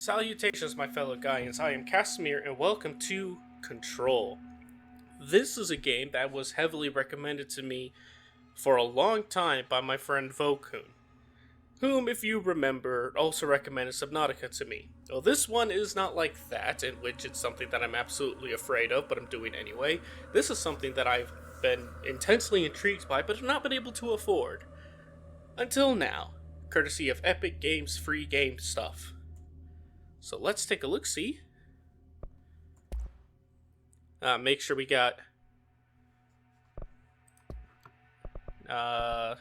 Salutations, my fellow Gaians. I am Casimir, and welcome to Control. This is a game that was heavily recommended to me for a long time by my friend Vokun, whom, if you remember, also recommended Subnautica to me. Well, this one is not like that, in which it's something that I'm absolutely afraid of, but I'm doing anyway. This is something that I've been intensely intrigued by, but have not been able to afford. Until now, courtesy of Epic Games free game stuff. So let's take a look-see. Make sure we got... I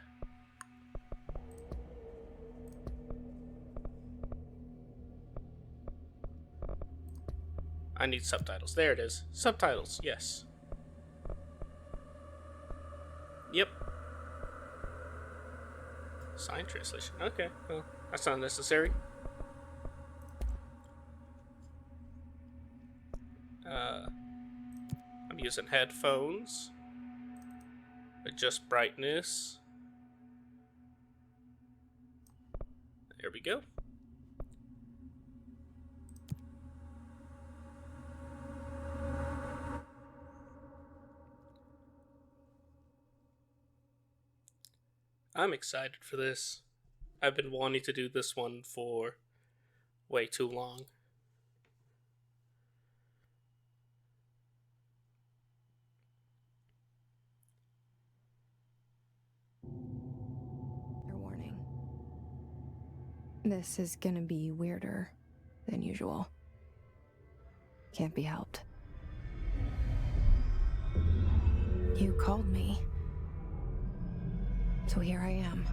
need subtitles. There it is. Subtitles, yes. Yep. Sign translation. Okay, well, that's not necessary. I'm using headphones. Adjust brightness. There we go. I'm excited for this. I've been wanting to do this one for way too long. Warning. This is gonna be weirder than usual. Can't be helped. You called me. So here I am.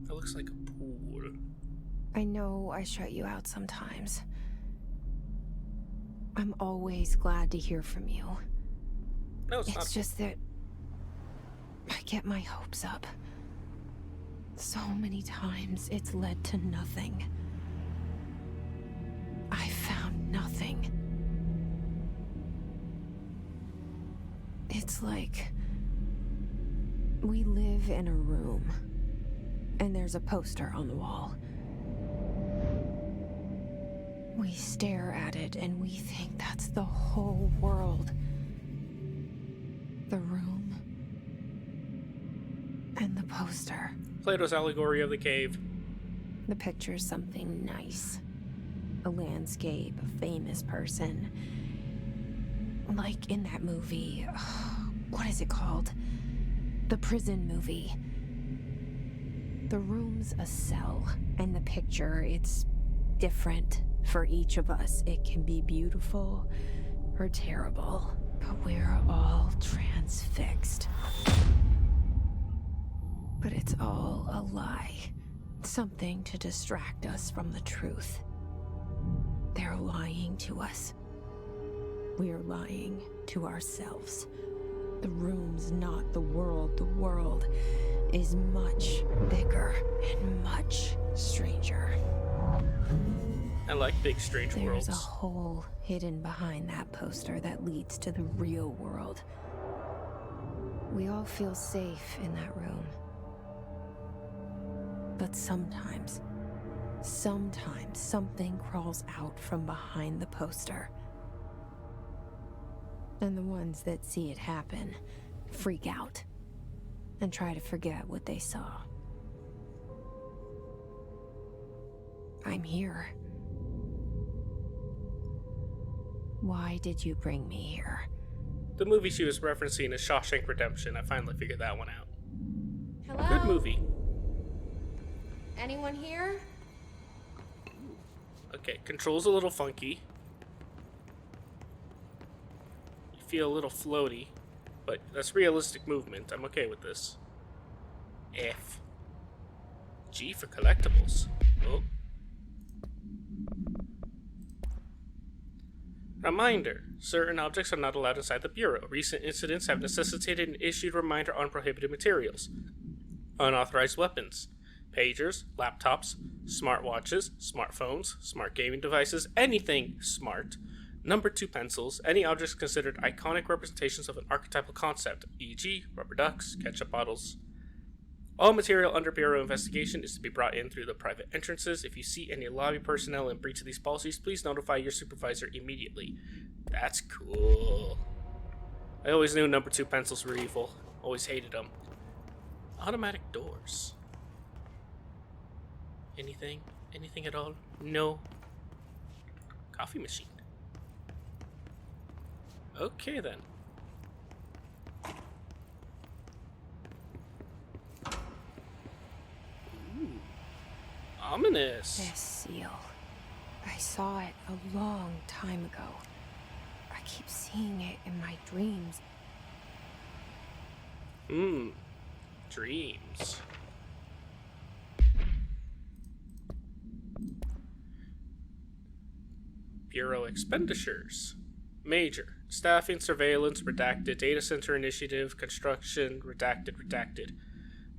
That looks like a pool. I know I shut you out sometimes. I'm always glad to hear from you. No, it's not. It's just that I get my hopes up. So many times it's led to nothing. I found nothing. It's like we live in a room and there's a poster on the wall. We stare at it and we think that's the whole world. The room and the poster. Plato's allegory of the cave. The picture's something nice. A landscape, a famous person. Like in that movie, what is it called? The prison movie. The room's a cell, and the picture, it's different for each of us. It can be beautiful or terrible, but we're all transfixed. But it's all a lie. Something to distract us from the truth. They're lying to us. We're lying to ourselves. The room's not the world. The world is much bigger and much stranger. I like big, strange worlds. There's a hole hidden behind that poster that leads to the real world. We all feel safe in that room. But sometimes something crawls out from behind the poster. And the ones that see it happen freak out and try to forget what they saw. I'm here. Why did you bring me here? The movie she was referencing is Shawshank Redemption. I finally figured that one out. Hello? Good movie. Anyone here? Okay, control's a little funky. You feel a little floaty, but that's realistic movement. I'm okay with this. F. G for collectibles. Oh. Reminder. Certain objects are not allowed inside the Bureau. Recent incidents have necessitated an issued reminder on prohibited materials. Unauthorized weapons. Pagers, laptops, smartwatches, smartphones, smart gaming devices, anything smart. Number 2 pencils, any objects considered iconic representations of an archetypal concept, e.g. rubber ducks, ketchup bottles, All material under Bureau investigation is to be brought in through the private entrances. If you see any lobby personnel in breach of these policies, please notify your supervisor immediately. That's cool. I always knew number 2 pencils were evil. Always hated them. Automatic doors. Anything? Anything at all? No. Coffee machine. Okay then. Ooh. Ominous. This seal. I saw it a long time ago. I keep seeing it in my dreams. Dreams. Bureau expenditures. Major. Staffing, surveillance, redacted. Data center initiative, construction, redacted.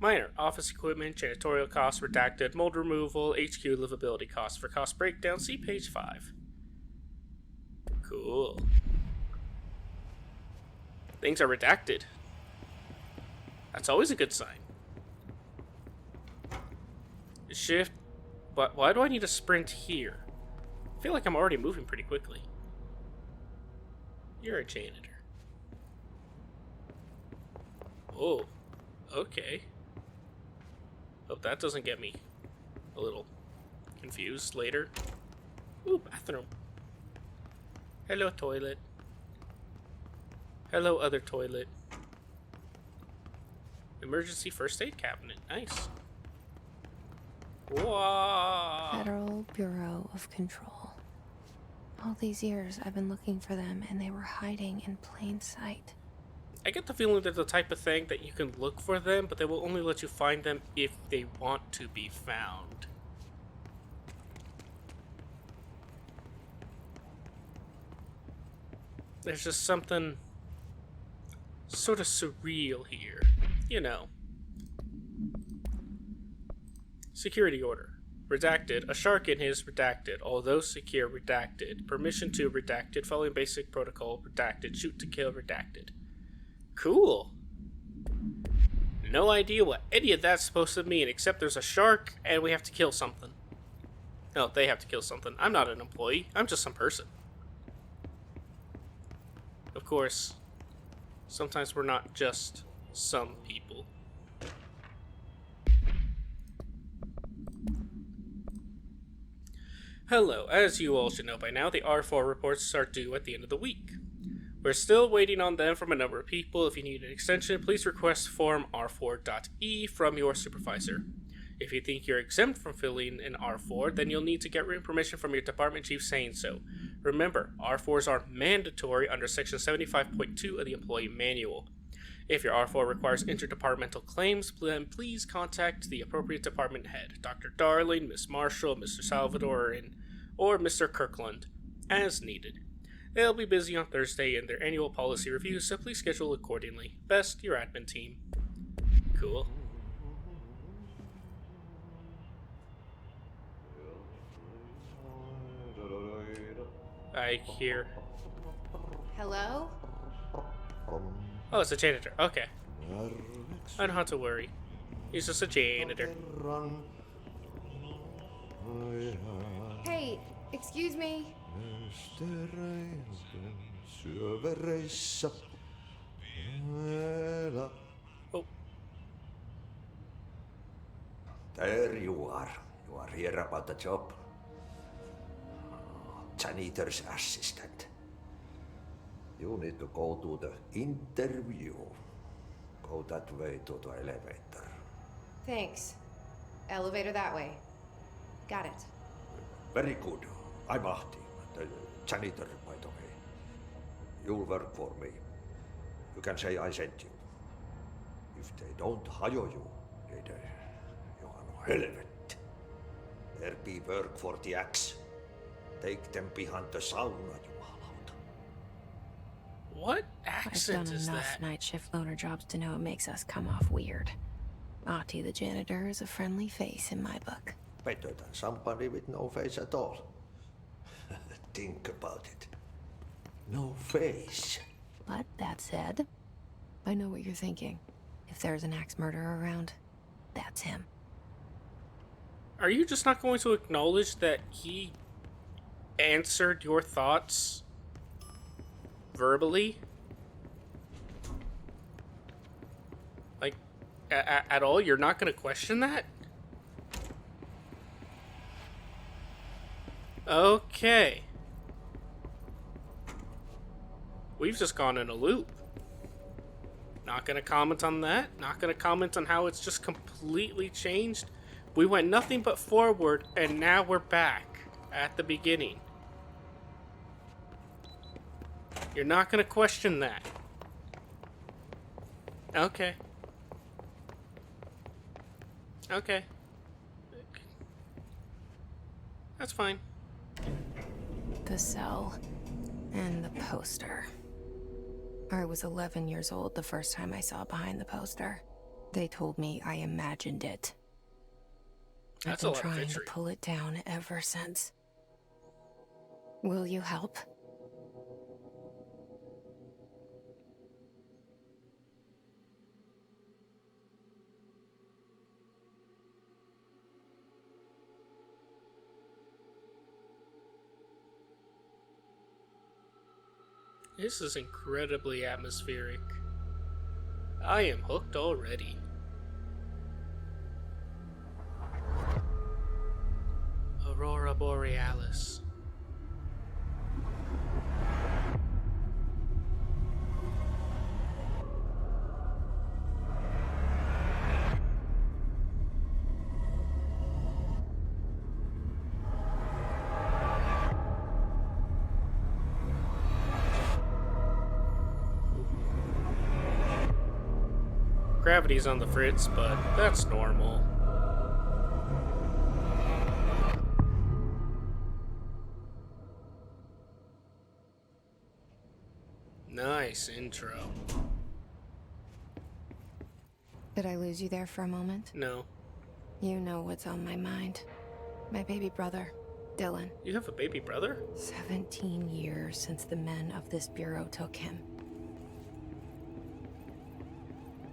Minor. Office equipment, janitorial costs, redacted. Mold removal, HQ livability costs. For cost breakdown, see page 5. Cool. Things are redacted. That's always a good sign. Shift. But why do I need a sprint here? I feel like I'm already moving pretty quickly. You're a janitor. Oh, okay. Hope that doesn't get me a little confused later. Ooh, bathroom. Hello, toilet. Hello, other toilet. Emergency first aid cabinet. Nice. Whoa. Federal Bureau of Control. All these years I've been looking for them and they were hiding in plain sight. I get the feeling they're the type of thing that you can look for them, but they will only let you find them if they want to be found. There's just something sort of surreal here. You know. Security order. Redacted. A shark in his redacted. Although secure redacted. Permission to redacted. Following basic protocol redacted. Shoot to kill redacted. Cool. No idea what any of that's supposed to mean, except there's a shark and we have to kill something. No, they have to kill something. I'm not an employee. I'm just some person. Of course, sometimes we're not just some people. Hello, as you all should know by now, the R4 reports are due at the end of the week. We're still waiting on them from a number of people. If you need an extension, please request form R4.E from your supervisor. If you think you're exempt from filling in R4, then you'll need to get written permission from your department chief saying so. Remember, R4s are mandatory under Section 75.2 of the Employee Manual. If your R4 requires interdepartmental claims, then please contact the appropriate department head, Dr. Darling, Miss Marshall, Mr. Salvador, or Mr. Kirkland, as needed. They'll be busy on Thursday in their annual policy review, so please schedule accordingly. Best, your admin team. Cool. I hear. Hello? Oh, it's a janitor. Okay. I don't have to worry. He's just a janitor. Hey, excuse me. Oh. There you are. You are here about the job. Janitor's assistant. You need to go to the interview. Go that way to the elevator. Thanks. Elevator that way. Got it. Very good. I'm Ahti, the janitor, by the way. You'll work for me. You can say I sent you. If they don't hire you, then you are no helvet. There be work for the axe. Take them behind the sauna, jumalauta. What I've accent done is enough that? night shift loner jobs to know it makes us come off weird. Ahti the janitor is a friendly face in my book. Better than somebody with no face at all. Think about it. No face. But that said, I know what you're thinking. If there's an axe murderer around, That's him. Are you just not going to acknowledge that he answered your thoughts verbally? Like, at all? You're not going to question that? Okay. We've just gone in a loop. Not going to comment on that. Not going to comment on how it's just completely changed. We went nothing but forward, and now we're back at the beginning. You're not going to question that. Okay. Okay. That's fine. The cell and the poster. I was 11 years old the first time I saw behind the poster. They told me I imagined it. That's I've a been lot of trying to victory. pull it down ever since. Will you help? This is incredibly atmospheric. I am hooked already. Aurora Borealis. Gravity's on the fritz, but that's normal. Nice intro. Did I lose you there for a moment? No. You know what's on my mind. My baby brother, Dylan. You have a baby brother? 17 years since the men of this bureau took him.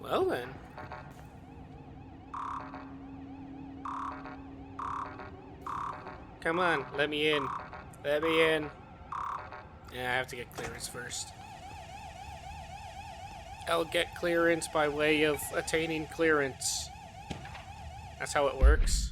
Well then. Come on, let me in. Let me in. Yeah, I have to get clearance first. I'll get clearance by way of attaining clearance. That's how it works.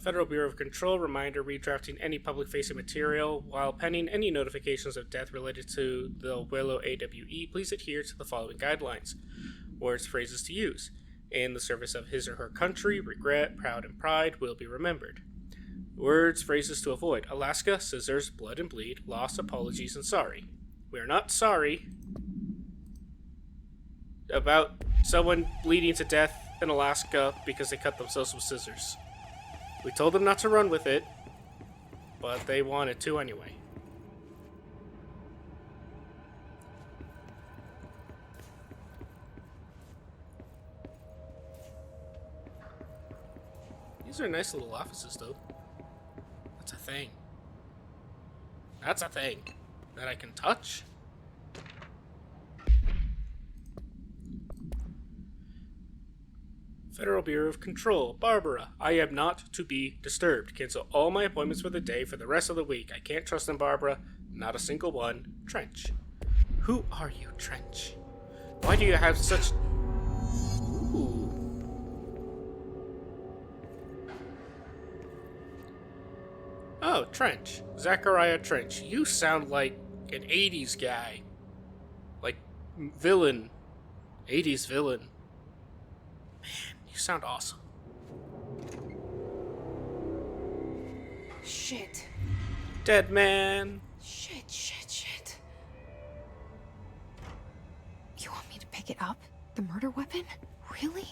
Federal Bureau of Control reminder: redrafting any public-facing material. While pending any notifications of death related to the Willow AWE, please adhere to the following guidelines. Words, phrases to use. In the service of his or her country, regret, proud, and pride will be remembered. Words, phrases to avoid. Alaska, scissors, blood and bleed, loss, apologies, and sorry. We are not sorry about someone bleeding to death in Alaska because they cut themselves with scissors. We told them not to run with it, but they wanted to anyway. These are nice little offices, though. That's a thing. That's a thing that I can touch. Federal Bureau of Control. Barbara, I am not to be disturbed. Cancel all my appointments for the day for the rest of the week. I can't trust them, Barbara. Not a single one. Trench. Who are you, Trench? Why do you have such... Ooh. Oh, Trench. Zachariah Trench. You sound like an 80s guy. Like, villain. 80s villain. Man, you sound awesome. Shit. Dead man. Shit. You want me to pick it up? The murder weapon? Really?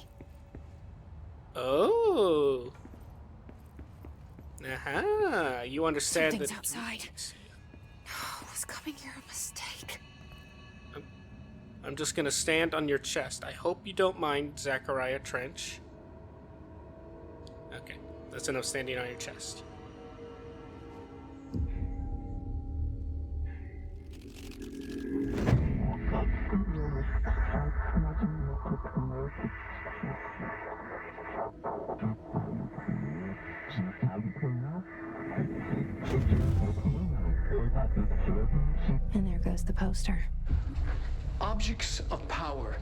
Oh. Aha. You understand Something's that... outside. Was coming here a mistake? I'm just gonna stand on your chest. I hope you don't mind, Zachariah Trench. Okay, that's enough standing on your chest. And there goes the poster. Objects of power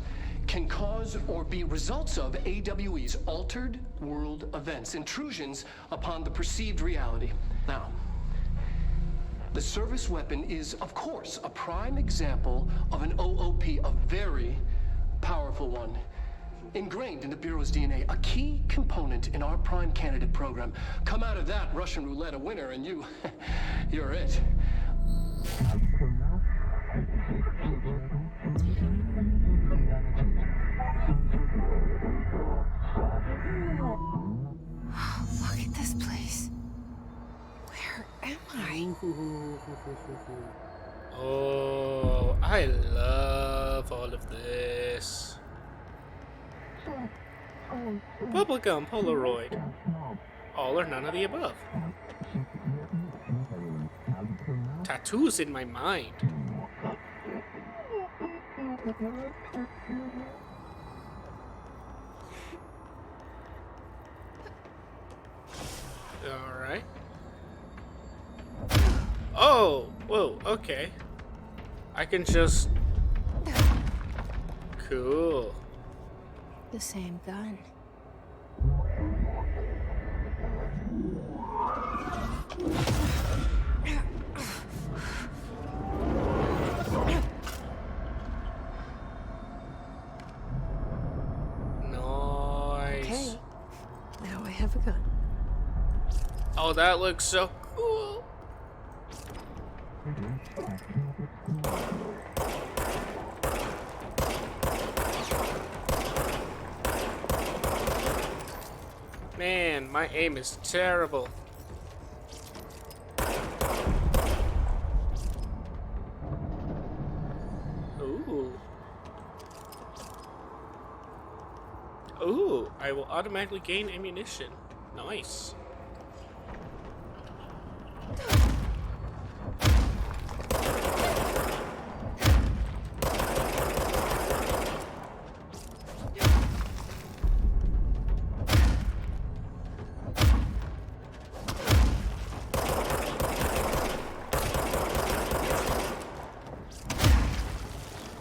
can cause or be results of AWE's altered world events, intrusions upon the perceived reality. Now, the service weapon is, of course, a prime example of an OOP, a very powerful one. Ingrained in the Bureau's DNA, a key component in our prime candidate program. Come out of that Russian roulette a winner and you're it. Look at this place. Where am I? Oh, I love all of this. Bubblegum Polaroid. All or none of the above. Tattoos in my mind. Alright. Oh! Whoa, okay. I can just... Cool. The same gun. Nice. Okay. Now I have a gun. Oh, that looks so cool. Man, my aim is terrible. Ooh. Ooh, I will automatically gain ammunition. Nice.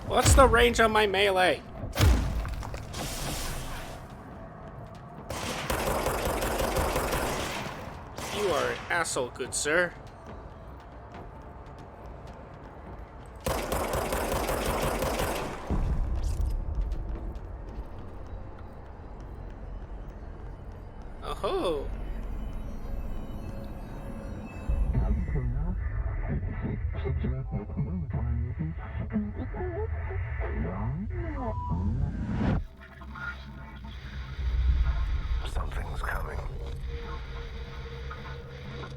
What's the range on my melee? You are an asshole, good sir. Oh-ho. Something's coming.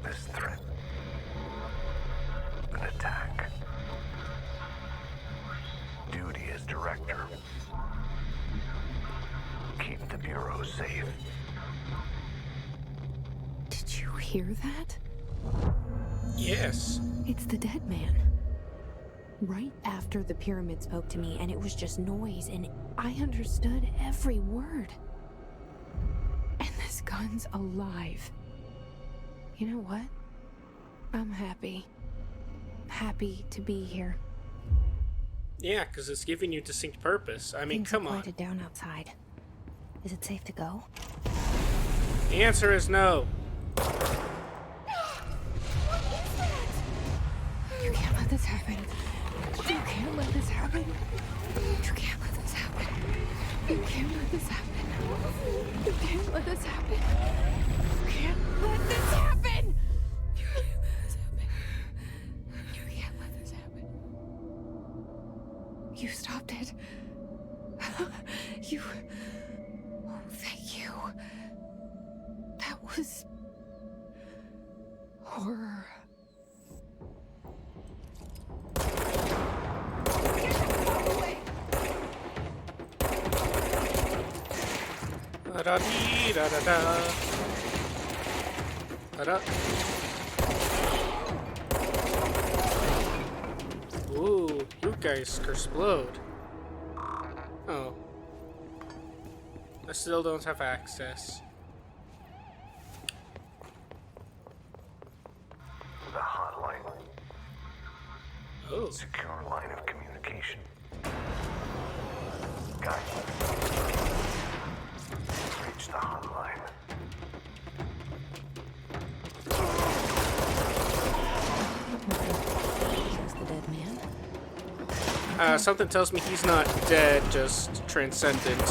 This threat. An attack. Duty as director. Keep the Bureau safe. Did you hear that? Yes. It's the dead man. Right after the pyramid spoke to me, and it was just noise, and I understood every word. And this gun's alive. You know what? I'm happy. Happy to be here. Yeah, because it's giving you distinct purpose. I mean, Things come are on. quieted down outside. Is it safe to go? The answer is no. You can't let this happen. You can't let this happen. You can't let this happen. You can't let this happen. You can't let this happen. You can't let this happen. You can't let this happen. You can't let this happen. You stopped it. You... Oh, thank you. That was... horror. Da-da-dee-da-da-da. Da-da. Ooh, you guys explode. Oh. I still don't have access. The hotline. Oh. Secure line of communication. Guys. Reach the hotline. There's the dead man. Something tells me he's not dead, just transcendent.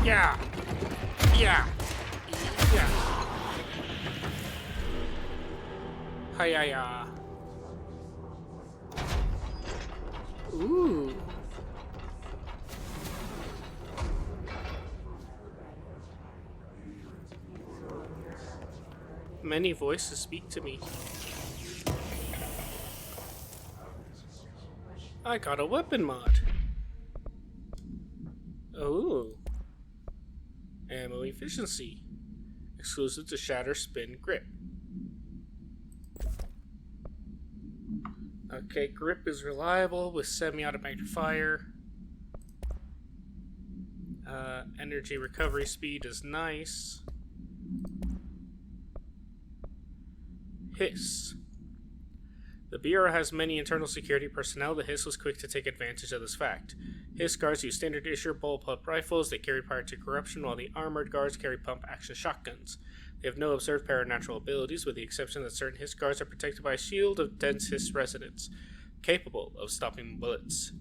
Yeah. Yeah. Yeah. Hi-ya-ya. Ooh. Many voices speak to me. I got a weapon mod. Oh. Ammo efficiency. Exclusive to Shatter Spin Grip. Okay, grip is reliable with semi-automatic fire. Energy recovery speed is nice. Hiss. The Bureau has many internal security personnel. The Hiss was quick to take advantage of this fact. Hiss guards use standard issue bullpup rifles. They carry power to corruption, while the armored guards carry pump action shotguns. They have no observed paranatural abilities, with the exception that certain Hiss guards are protected by a shield of dense Hiss resonance, capable of stopping bullets.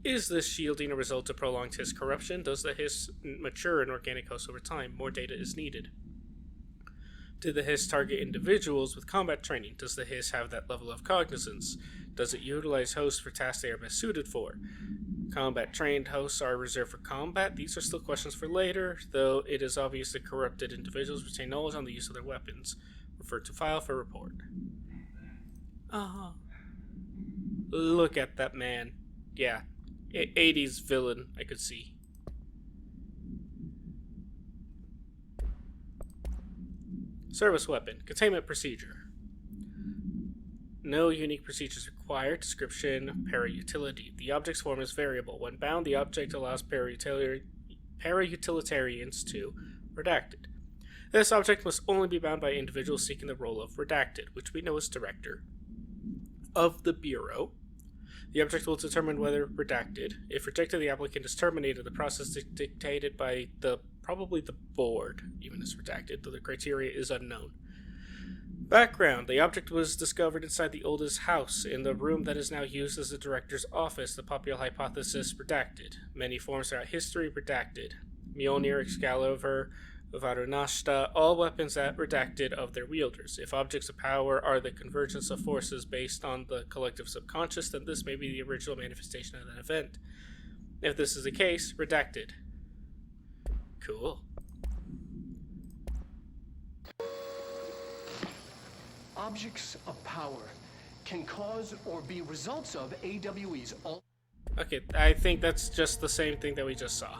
Is this shielding a result of prolonged Hiss corruption? Does the Hiss mature in organic hosts over time? More data is needed. Did the Hiss target individuals with combat training? Does the Hiss have that level of cognizance? Does it utilize hosts for tasks they are best suited for? Combat-trained hosts are reserved for combat. These are still questions for later, though it is obvious that corrupted individuals retain knowledge on the use of their weapons. Refer to file for report. Look at that man. Yeah. 80s villain, I could see. Service weapon. Containment procedure. No unique procedures required. Description. Para-utility. The object's form is variable. When bound, the object allows para-utilitarians to redacted. This object must only be bound by individuals seeking the role of redacted, which we know as director of the Bureau. The object will determine whether redacted. If rejected, the applicant is terminated. The process dictated by probably the board, even as redacted, though the criteria is unknown. Background. The object was discovered inside the oldest house, in the room that is now used as the director's office. The popular hypothesis, redacted. Many forms throughout history, redacted. Mjolnir, Excalibur, Varunashta, all weapons that redacted of their wielders. If objects of power are the convergence of forces based on the collective subconscious, then this may be the original manifestation of that event. If this is the case, redacted. Cool. Objects of power can cause or be results of AWE's. Okay, I think that's just the same thing that we just saw.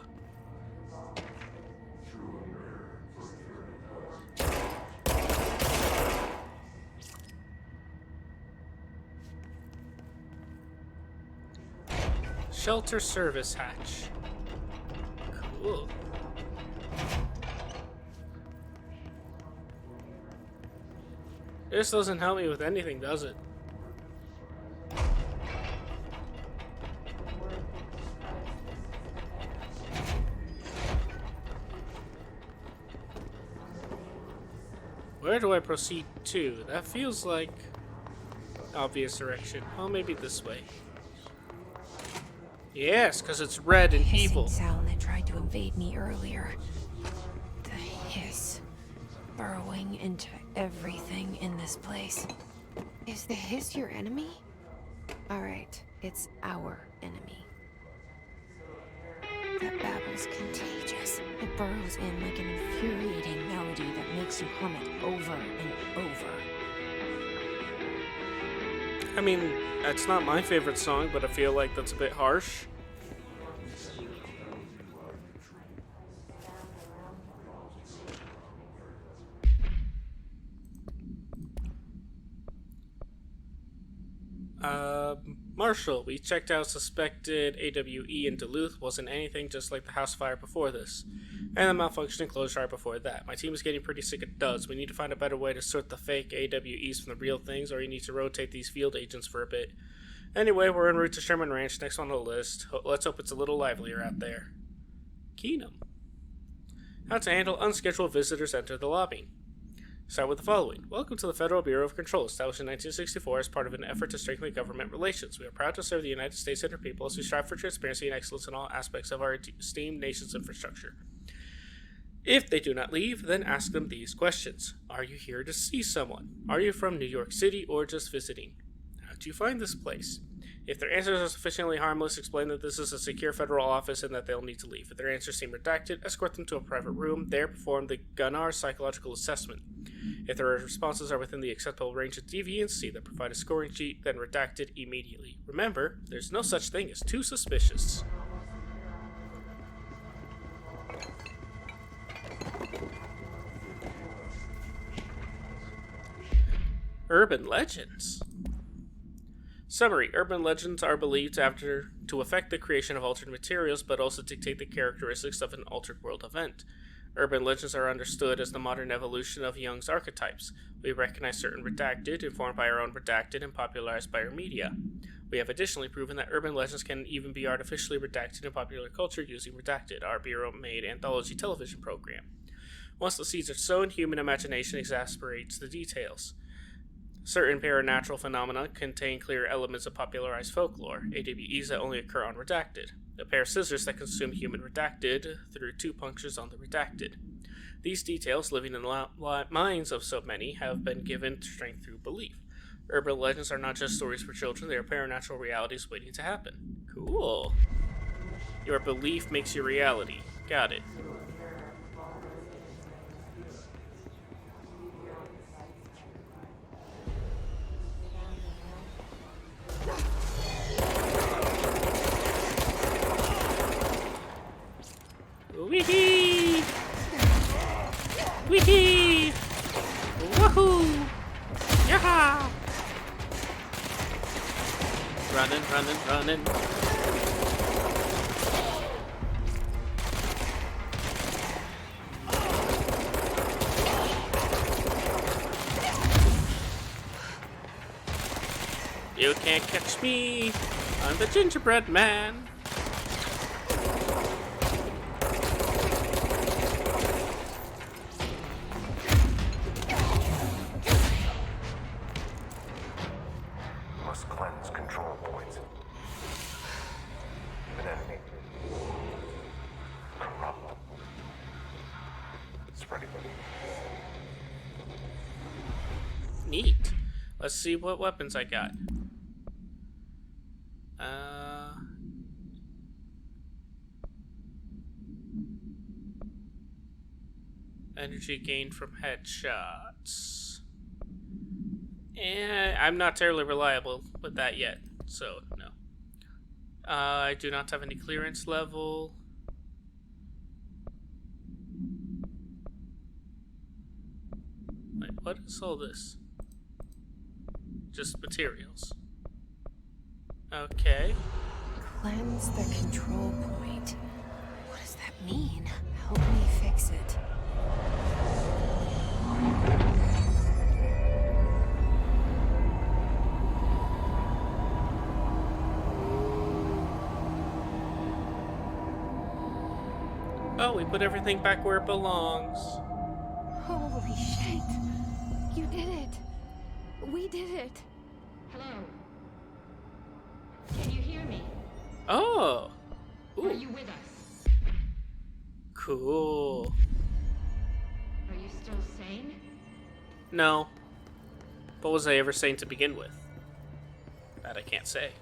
Shelter service hatch. Cool. This doesn't help me with anything, does it? Where do I proceed to? That feels like obvious direction. Oh, maybe this way. Yes, because it's red and Hissing evil. sound that tried to invade me earlier. The hiss burrowing into everything in this place. Is the hiss your enemy? Alright, it's our enemy. That babble's contagious. It burrows in like an infuriating melody that makes you hum it over and over. I mean, it's not my favorite song, but I feel like that's a bit harsh. Marshall, we checked out suspected AWE in Duluth. Wasn't anything just like the house fire before this. And the malfunctioning clothes dryer before that. My team is getting pretty sick of duds. We need to find a better way to sort the fake AWEs from the real things, or you need to rotate these field agents for a bit. Anyway, we're en route to Sherman Ranch, next on the list. Let's hope it's a little livelier out there. Keenum. How to handle unscheduled visitors enter the lobby. Start with the following. Welcome to the Federal Bureau of Control, established in 1964 as part of an effort to strengthen government relations. We are proud to serve the United States and her people as we strive for transparency and excellence in all aspects of our esteemed nation's infrastructure. If they do not leave, then ask them these questions. Are you here to see someone? Are you from New York City or just visiting? How did you find this place? If their answers are sufficiently harmless, explain that this is a secure federal office and that they'll need to leave. If their answers seem redacted, escort them to a private room. There, perform the Gunnar psychological assessment. If their responses are within the acceptable range of deviancy, then provide a scoring sheet, then redact it immediately. Remember, there's no such thing as too suspicious. Urban legends. Summary. Urban legends are believed to affect the creation of altered materials, but also dictate the characteristics of an altered world event. Urban legends are understood as the modern evolution of Jung's archetypes. We recognize certain redacted, informed by our own redacted, and popularized by our media. We have additionally proven that urban legends can even be artificially redacted in popular culture using Redacted, our Bureau-made anthology television program. Once the seeds are sown, human imagination exasperates the details. Certain paranatural phenomena contain clear elements of popularized folklore, AWEs that only occur on Redacted. A pair of scissors that consume human Redacted through 2 punctures on the Redacted. These details, living in the minds of so many, have been given strength through belief. Urban legends are not just stories for children, they are paranatural realities waiting to happen. Cool. Your belief makes your reality. Got it. Wee-hee! Wee-hee! Woohoo! Yaha! Running, running, running. You can't catch me. I'm the gingerbread man. Must cleanse control points. An enemy. Corrupt. Spreading. Neat. Let's see what weapons I got. Energy gained from headshots. And I'm not terribly reliable with that yet, so no. I do not have any clearance level. Wait, what is all this? Just materials. Okay. Cleanse the control point. What does that mean? Help me fix it. Oh, we put everything back where it belongs. Holy shit. You did it. We did it. Hello? Can you hear me? Oh. Are Ooh. you with us? Cool. Are you still sane? No. But was I ever sane to begin with? That I can't say.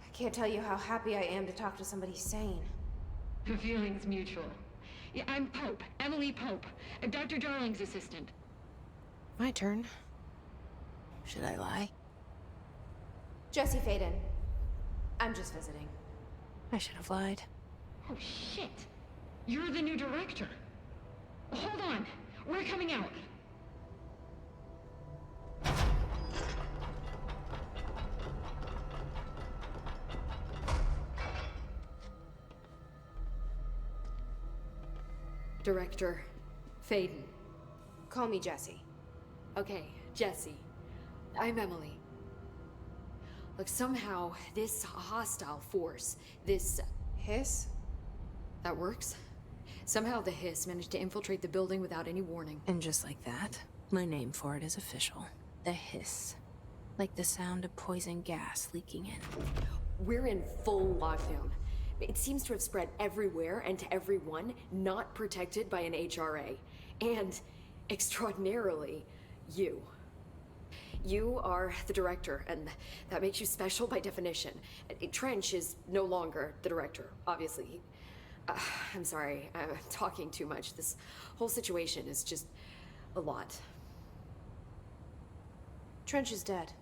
I can't tell you how happy I am to talk to somebody sane. The feeling's mutual. Yeah, I'm Pope, Emily Pope, Dr. Darling's assistant. My turn. Should I lie? Jesse Faden. I'm just visiting. I should have lied. Oh, shit. You're the new director. Hold on. We're coming out. Director Faden. Call me Jessie. Okay, Jessie. I'm Emily. Look, somehow this hostile force, this... Hiss? That works? Somehow the hiss managed to infiltrate the building without any warning. And just like that, my name for it is official. The hiss. Like the sound of poison gas leaking in. We're in full lockdown. It seems to have spread everywhere and to everyone not protected by an HRA. And, extraordinarily, you. You are the director, and that makes you special by definition. Trench is no longer the director, obviously. I'm sorry, I'm talking too much. This whole situation is just a lot. Trench is dead.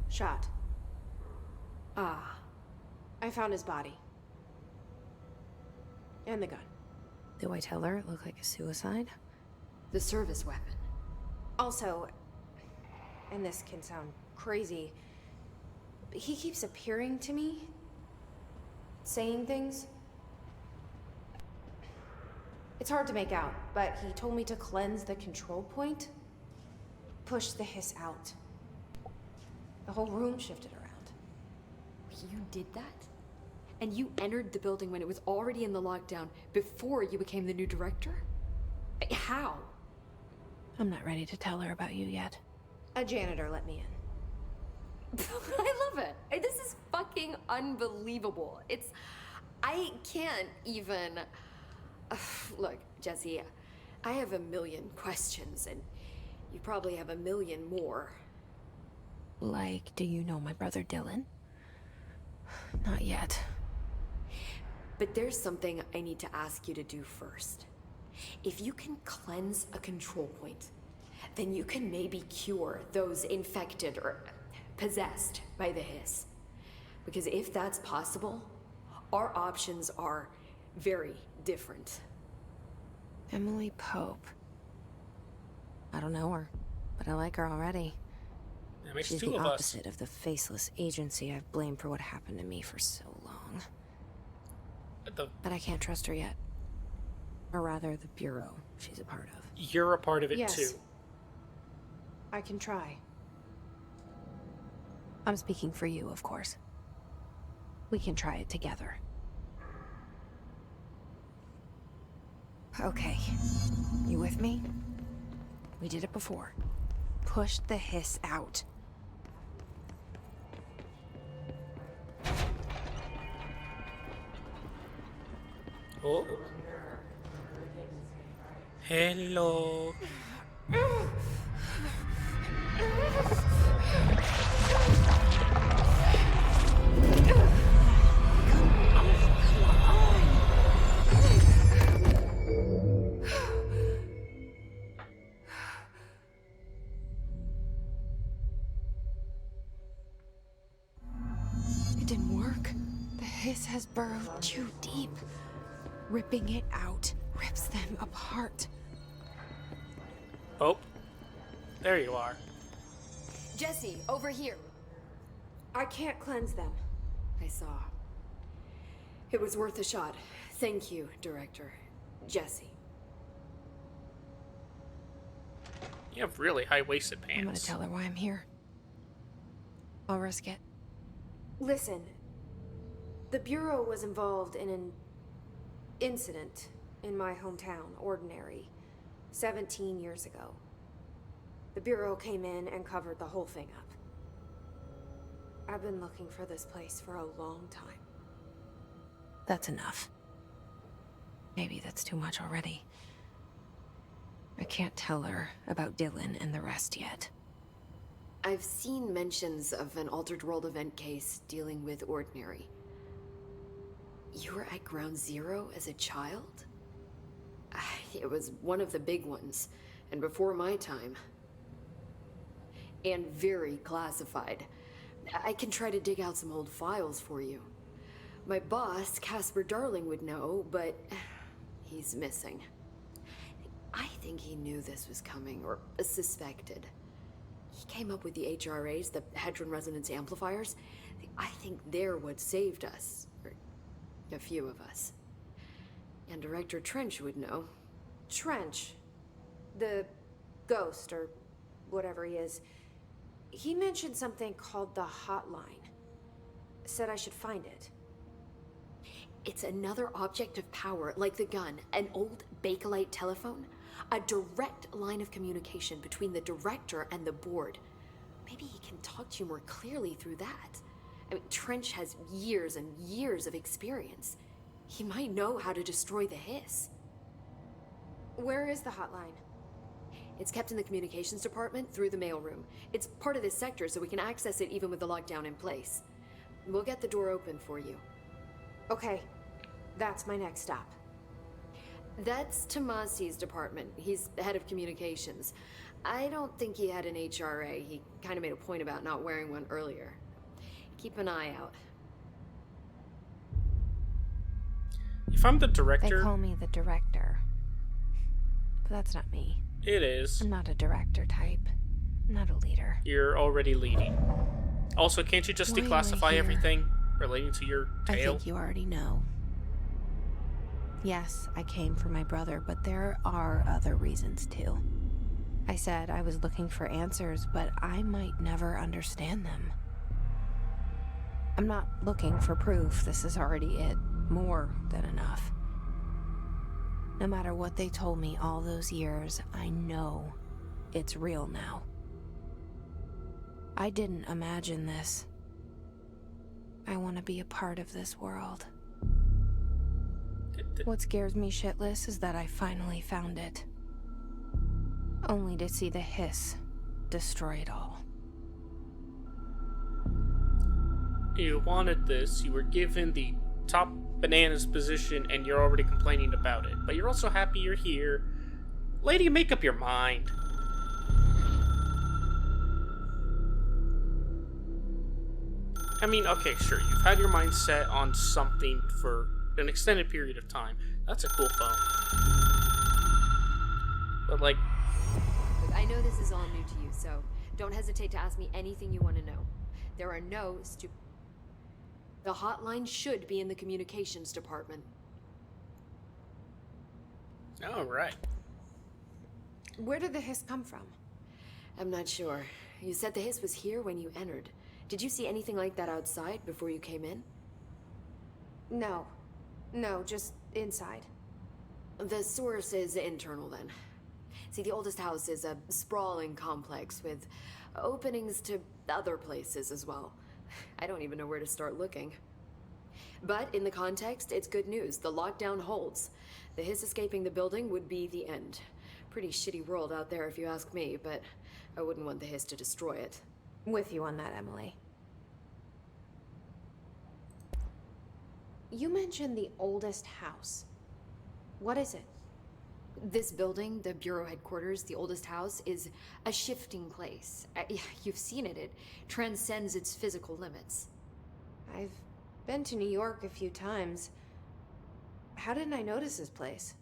Shot. Ah. I found his body. And the gun. Do I tell her it looked like a suicide? The service weapon. Also, and this can sound crazy, but he keeps appearing to me, saying things. It's hard to make out, but he told me to cleanse the control point, push the hiss out. The whole room shifted around. You did that? And you entered the building when it was already in the lockdown before you became the new director? How? I'm not ready to tell her about you yet. A janitor let me in. I love it. This is fucking unbelievable. I can't even... Look, Jessie, I have a million questions, and you probably have a million more. Like, do you know my brother Dylan? Not yet. But there's something I need to ask you to do first. If you can cleanse a control point, then you can maybe cure those infected or possessed by the hiss. Because if that's possible, our options are very different. Emily Pope. I don't know her, but I like her already. That makes She's two the of us. opposite of the faceless agency I've blamed for what happened to me for so long. But I can't trust her yet. Or rather, the Bureau she's a part of. You're a part of it Yes. too. I can try. I'm speaking for you, of course. We can try it together. Okay. You with me? We did it before. Push the hiss out. Oh. Hello. It didn't work. The hiss has burrowed too deep. Ripping it out rips them apart. Oh. There you are. Jessie, over here. I can't cleanse them. I saw. It was worth a shot. Thank you, Director. Jessie. You have really high-waisted I'm gonna pants. tell her why I'm here. I'll risk it. Listen, the Bureau was involved in an incident in my hometown, Ordinary, 17 years ago. The Bureau came in and covered the whole thing up. I've been looking for this place for a long time. That's enough. Maybe that's too much already. I can't tell her about Dylan and the rest yet. I've seen mentions of an Altered World event case dealing with Ordinary. You were at Ground Zero as a child? It was one of the big ones, and before my time. And very classified. I can try to dig out some old files for you. My boss, Casimir Darling, would know, but he's missing. I think he knew this was coming, or suspected. He came up with the HRAs, the Hadron Resonance Amplifiers. I think they're what saved us. Or a few of us. And Director Trench would know. Trench. The ghost, or whatever he is. He mentioned something called the Hotline. Said I should find it. It's another object of power, like the gun, an old Bakelite telephone. A direct line of communication between the director and the board. Maybe he can talk to you more clearly through that. I mean, Trench has years and years of experience. He might know how to destroy the hiss. Where is the hotline? It's kept in the communications department through the mailroom. It's part of this sector, so we can access it even with the lockdown in place. We'll get the door open for you. Okay, that's my next stop. That's Tomasi's department. He's the head of communications. I don't think he had an HRA. He kind of made a point about not wearing one earlier. Keep an eye out. If I'm the They director, call me the director. But that's not me. it is. I'm not a director type. I'm not a leader. You're already leading. Also, can't you just Why am I declassify here? everything relating to your I tale? think you already know. Yes, I came for my brother, but there are other reasons too. I said I was looking for answers, but I might never understand them. I'm not looking for proof. This is already it. More than enough. No matter what they told me all those years, I know it's real now. I didn't imagine this. I want to be a part of this world. What scares me shitless is that I finally found it. Only to see the hiss destroy it all. You wanted this, you were given the top bananas position, and you're already complaining about it. But you're also happy you're here. Lady, make up your mind. I mean, okay, sure, you've had your mind set on something for an extended period of time. That's a cool phone. But, like... Look, I know this is all new to you, so don't hesitate to ask me anything you want to know. There are no The hotline should be in the communications department. Alright. Where did the hiss come from? I'm not sure. You said the hiss was here when you entered. Did you see anything like that outside before you came in? No. No, just inside. The source is internal then. See, the oldest house is a sprawling complex with openings to other places as well. I don't even know where to start looking. But in the context, it's good news. The lockdown holds. The hiss escaping the building would be the end. Pretty shitty world out there if you ask me, but I wouldn't want the hiss to destroy it. With you on that, Emily. You mentioned the oldest house. What is it? This building, the Bureau headquarters, the oldest house, is a shifting place. You've seen it. It transcends its physical limits. I've been to New York a few times. How didn't I notice this place?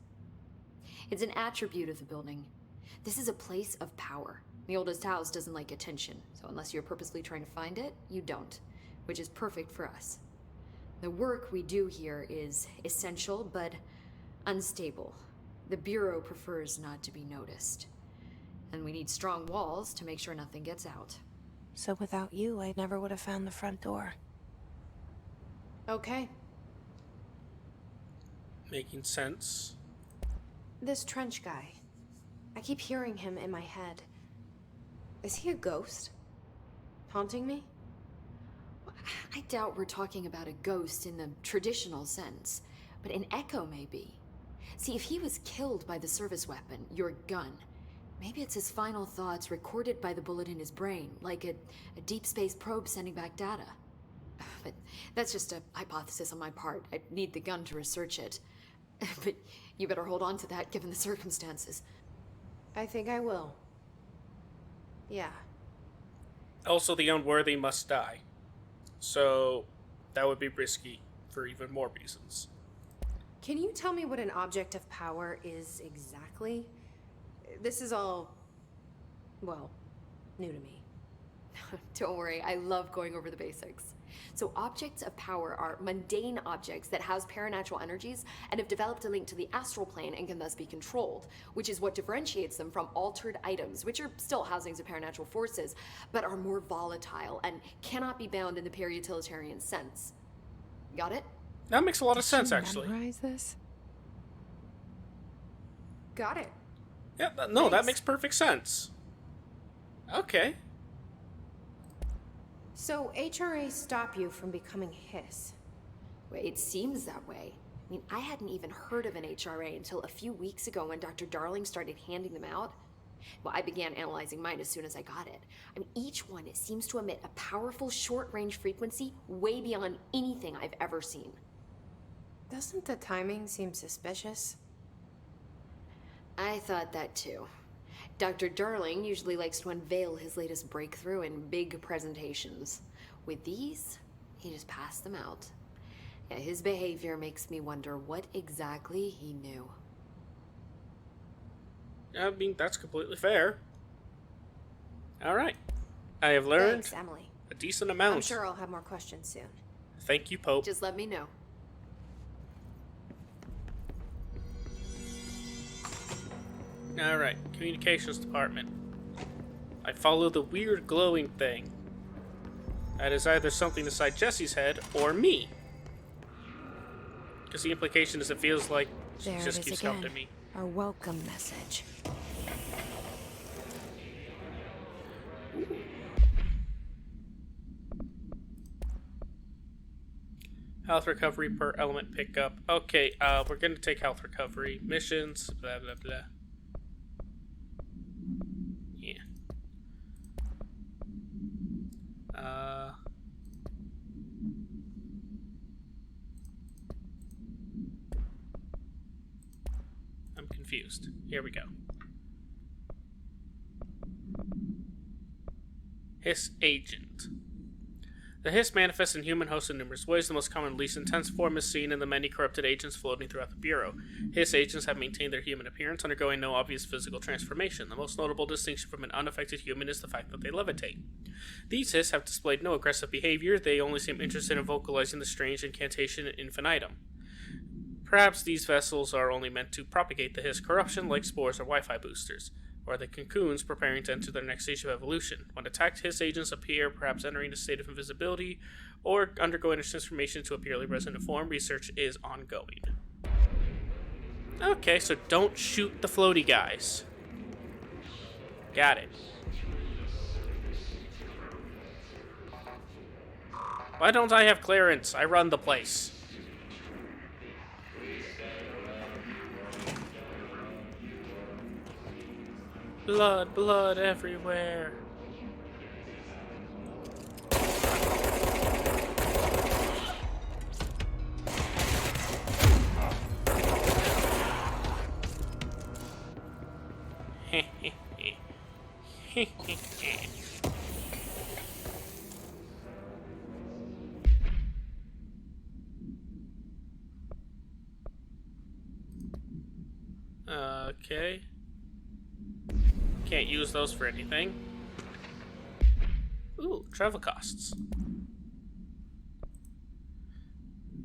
It's an attribute of the building. This is a place of power. The oldest house doesn't like attention, so unless you're purposely trying to find it, you don't, which is perfect for us. The work we do here is essential, but unstable. The Bureau prefers not to be noticed. And we need strong walls to make sure nothing gets out. So without you, I never would have found the front door. Okay. Making sense. This Trench guy. I keep hearing him in my head. Is he a ghost? Haunting me? I doubt we're talking about a ghost in the traditional sense, but an echo maybe. See, if he was killed by the service weapon, your gun, maybe it's his final thoughts recorded by the bullet in his brain, like a deep space probe sending back data. But that's just a hypothesis on my part. I need the gun to research it. But you better hold on to that given the circumstances. I think I will. Yeah. Also, the unworthy must die. So, that would be risky for even more reasons. Can you tell me what an object of power is exactly? This is all, well, new to me. Don't worry, I love going over the basics. So objects of power are mundane objects that house paranatural energies and have developed a link to the astral plane and can thus be controlled, which is what differentiates them from altered items, which are still housings of paranatural forces, but are more volatile and cannot be bound in the peri-utilitarian sense. Got it? That makes a lot of Did sense, she actually. memorize this? Got it. Yeah, no, that Thanks. makes perfect sense. Okay. So HRA stop you from becoming Hiss. Well, it seems that way. I mean, I hadn't even heard of an HRA until a few weeks ago when Dr. Darling started handing them out. Well, I began analyzing mine as soon as I got it. I mean, each one seems to emit a powerful short-range frequency way beyond anything I've ever seen. Doesn't the timing seem suspicious? I thought that too. Dr. Darling usually likes to unveil his latest breakthrough in big presentations. With these, he just passed them out. Yeah, his behavior makes me wonder what exactly he knew. I mean, that's completely fair. Alright. I have learned Thanks, Emily. a decent amount. I'm sure I'll have more questions soon. Thank you, Pope. Just let me know. Alright, communications department. I follow the weird glowing thing. That is either something inside Jesse's head or me. Because the implication is it feels like she There just it is keeps again. coming to me. Our welcome message. Health recovery per element pickup. Okay, we're gonna take health recovery. Missions, blah blah blah. Yeah. I'm confused. Here we go. Hiss agent. The Hiss manifests in human hosts in numerous ways. The most common, least intense form is seen in the many corrupted agents floating throughout the Bureau. Hiss agents have maintained their human appearance, undergoing no obvious physical transformation. The most notable distinction from an unaffected human is the fact that they levitate. These Hiss have displayed no aggressive behavior. They only seem interested in vocalizing the strange incantation infinitum. Perhaps these vessels are only meant to propagate the Hiss corruption like spores or Wi-Fi boosters, or the cocoons preparing to enter their next stage of evolution. When attacked, Hiss agents appear, perhaps entering a state of invisibility, or undergoing a transformation to a purely resonant form. Research is ongoing. Okay, so don't shoot the floaty guys. Got it. Why don't I have clearance? I run the place. Blood, blood everywhere. Okay. Can't use those for anything. Ooh, travel costs.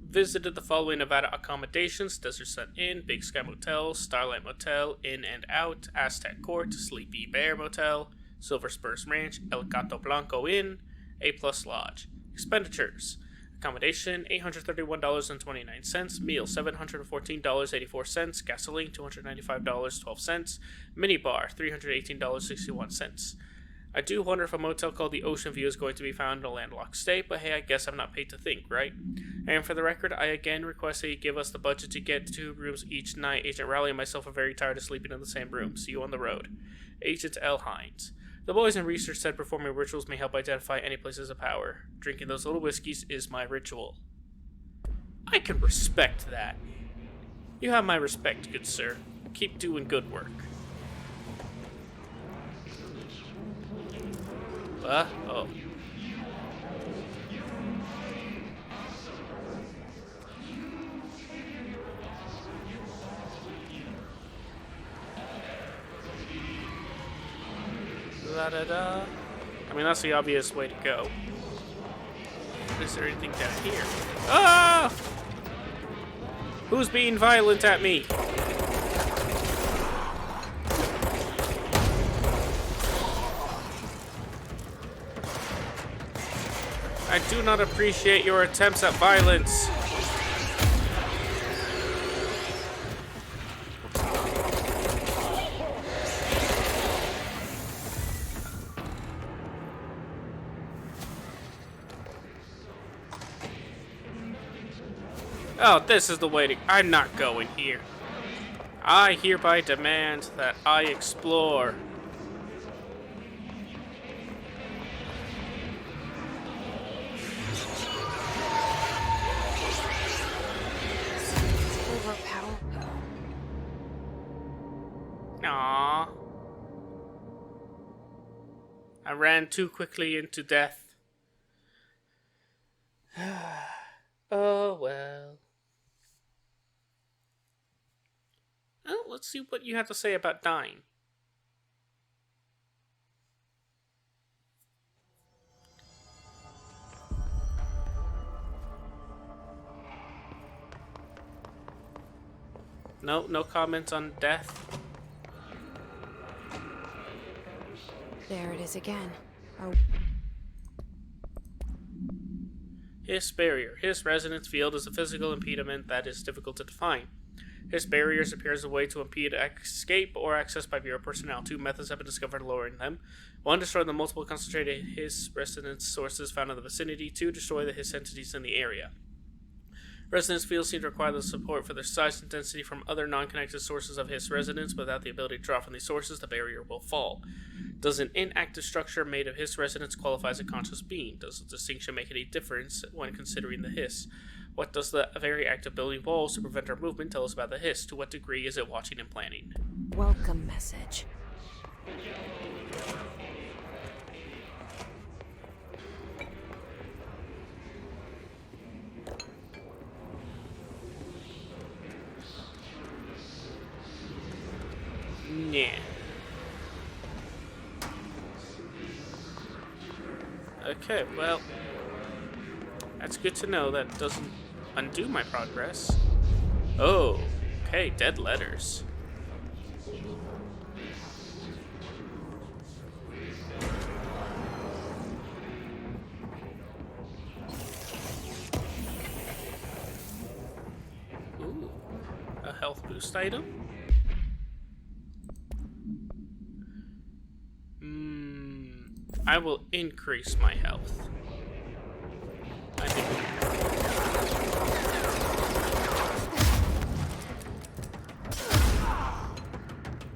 Visited the following Nevada accommodations: Desert Sun Inn, Big Sky Motel, Starlight Motel, In and Out, Aztec Court, Sleepy Bear Motel, Silver Spurs Ranch, El Gato Blanco Inn, A Plus Lodge. Expenditures: accommodation $831.29, meal $714.84, gasoline $295.12, minibar $318.61. I do wonder if a motel called the Ocean View is going to be found in a landlocked state, but hey, I guess I'm not paid to think, right? And for the record, I again request that you give us the budget to get 2 rooms each night. Agent Rowley and myself are very tired of sleeping in the same room. See you on the road. Agent L. Hines. The boys in research said performing rituals may help identify any places of power. Drinking those little whiskeys is my ritual. I can respect that. You have my respect, good sir. Keep doing good work. Oh. La da da. I mean, that's the obvious way to go. Is there anything down here? Ah! Who's being violent at me? I do not appreciate your attempts at violence. Oh, this is the way to... I'm not going here. I hereby demand that I explore. Aww. I ran too quickly into death. Oh well. Oh, let's see what you have to say about dying. No comments on death. There it is again. Hiss barrier. Hiss resonance field is a physical impediment that is difficult to define. Hiss barriers appear as a way to impede escape or access by Bureau personnel. 2 methods have been discovered lowering them. 1, destroy the multiple concentrated hiss resonance sources found in the vicinity. 2, destroy the hiss entities in the area. Resonance fields seem to require the support for their size and density from other non-connected sources of hiss resonance. Without the ability to draw from these sources, the barrier will fall. Does an inactive structure made of hiss resonance qualify as a conscious being? Does the distinction make any difference when considering the hiss? What does the very act of building walls to prevent our movement tell us about the hiss? To what degree is it watching and planning? Welcome message. Yeah. Okay, well, that's good to know. That doesn't undo my progress. Oh, okay, dead letters. Ooh, a health boost item. I will increase my health. I think.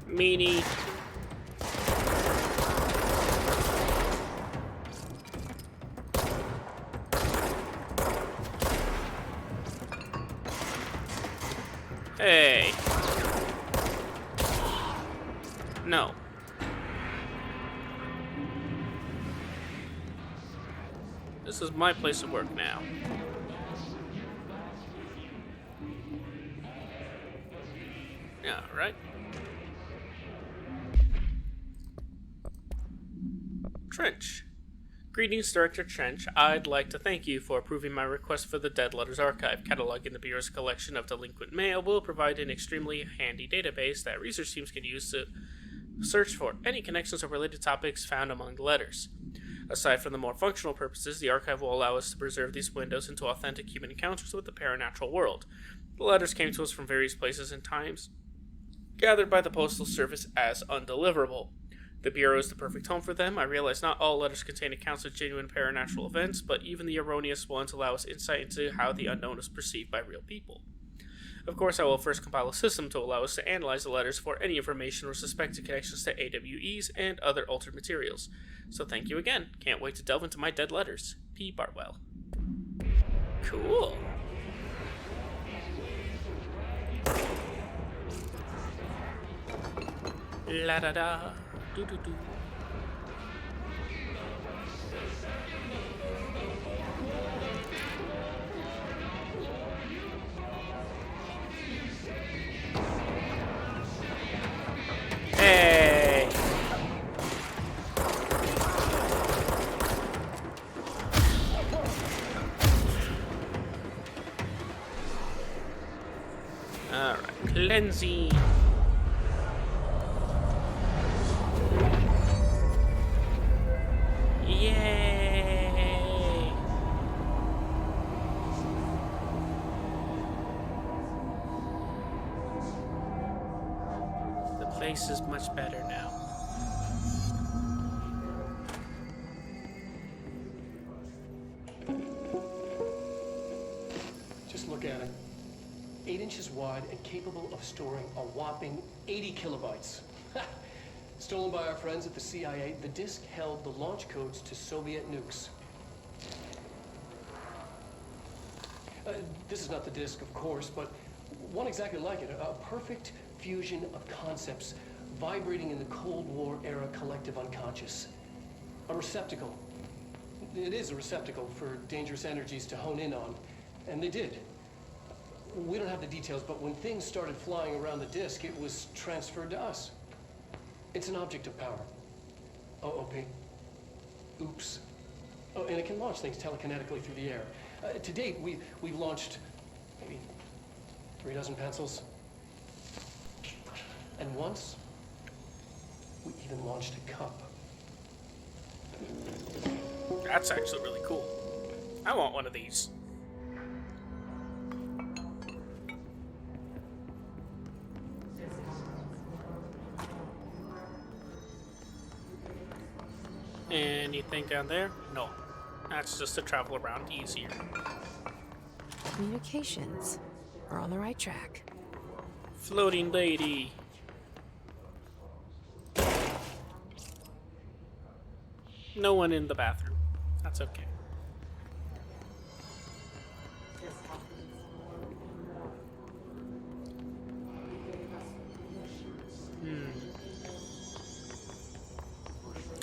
Meanie. Hey. No. This is my place of work now. Yeah, right. Trench. Greetings, Director Trench. I'd like to thank you for approving my request for the Dead Letters Archive. Cataloging the Bureau's collection of delinquent mail will provide an extremely handy database that research teams can use to search for any connections or related topics found among the letters. Aside from the more functional purposes, the archive will allow us to preserve these windows into authentic human encounters with the paranatural world. The letters came to us from various places and times, gathered by the Postal Service as undeliverable. The Bureau is the perfect home for them. I realize not all letters contain accounts of genuine paranatural events, but even the erroneous ones allow us insight into how the unknown is perceived by real people. Of course, I will first compile a system to allow us to analyze the letters for any information or suspected connections to AWEs and other altered materials. So thank you again. Can't wait to delve into my dead letters. P. Bartwell. Cool. La da da. Do do do. Hey! benzene. Yay! The place is much better now. Just look at it. 8 inches wide and capable of storing a whopping 80 kilobytes. Stolen by our friends at the CIA, the disk held the launch codes to Soviet nukes. This is not the disk, of course, but one exactly like it. A perfect fusion of concepts vibrating in the Cold War era collective unconscious. A receptacle. It is a receptacle for dangerous energies to hone in on, and they did. We don't have the details, but when things started flying around the disk, it was transferred to us. It's an object of power. OOP. Oops. Oh, and it can launch things telekinetically through the air. To date, we've launched maybe 3 dozen pencils. And once, we even launched a cup. That's actually really cool. I want one of these. Anything down there? No. That's just to travel around easier. Communications. We're on the right track. Floating lady. No one in the bathroom. That's okay.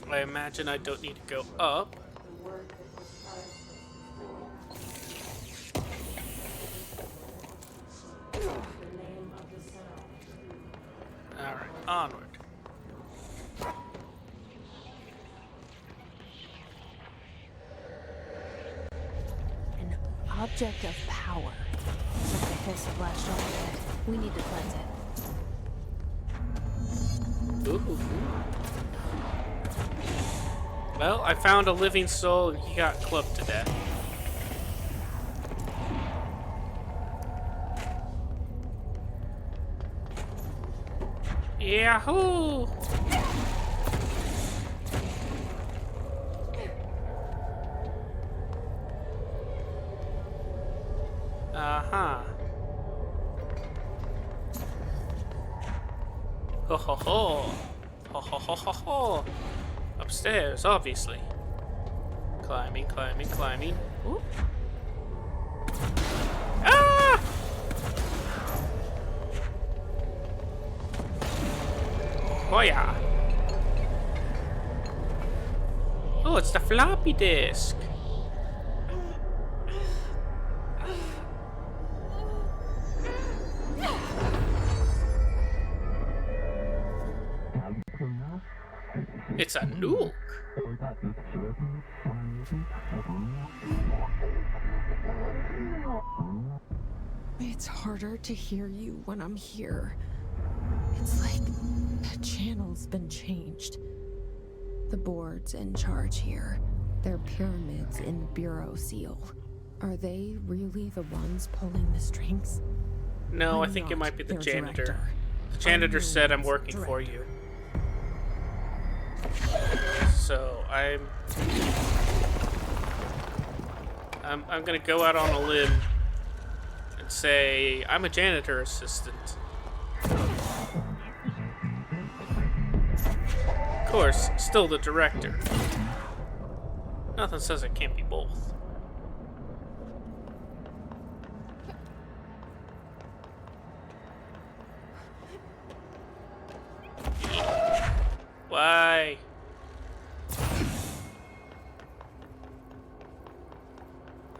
I imagine I don't need to go up. Alright, onward. An object of power. Like the hiss flashed over it. We need to cleanse it. Ooh. Well, I found a living soul and he got clubbed to death. Yahoo! Uh-huh. Ho ho ho! Ho ho ho ho ho! Upstairs, obviously. Climbing, climbing, climbing. Ooh. Ah! Oh yeah. Oh, it's the floppy disk. It's a nuke. It's harder to hear you when I'm here. It's like the channel's been changed. The board's in charge here. They're pyramids in the Bureau seal. Are they really the ones pulling the strings? No, I I'm think it not might be the their janitor. director. The janitor I'm said I'm Nolan's working for director. you. So I'm gonna go out on a limb and say I'm a janitor assistant. Of course, still the director. Nothing says it can't be both. Why?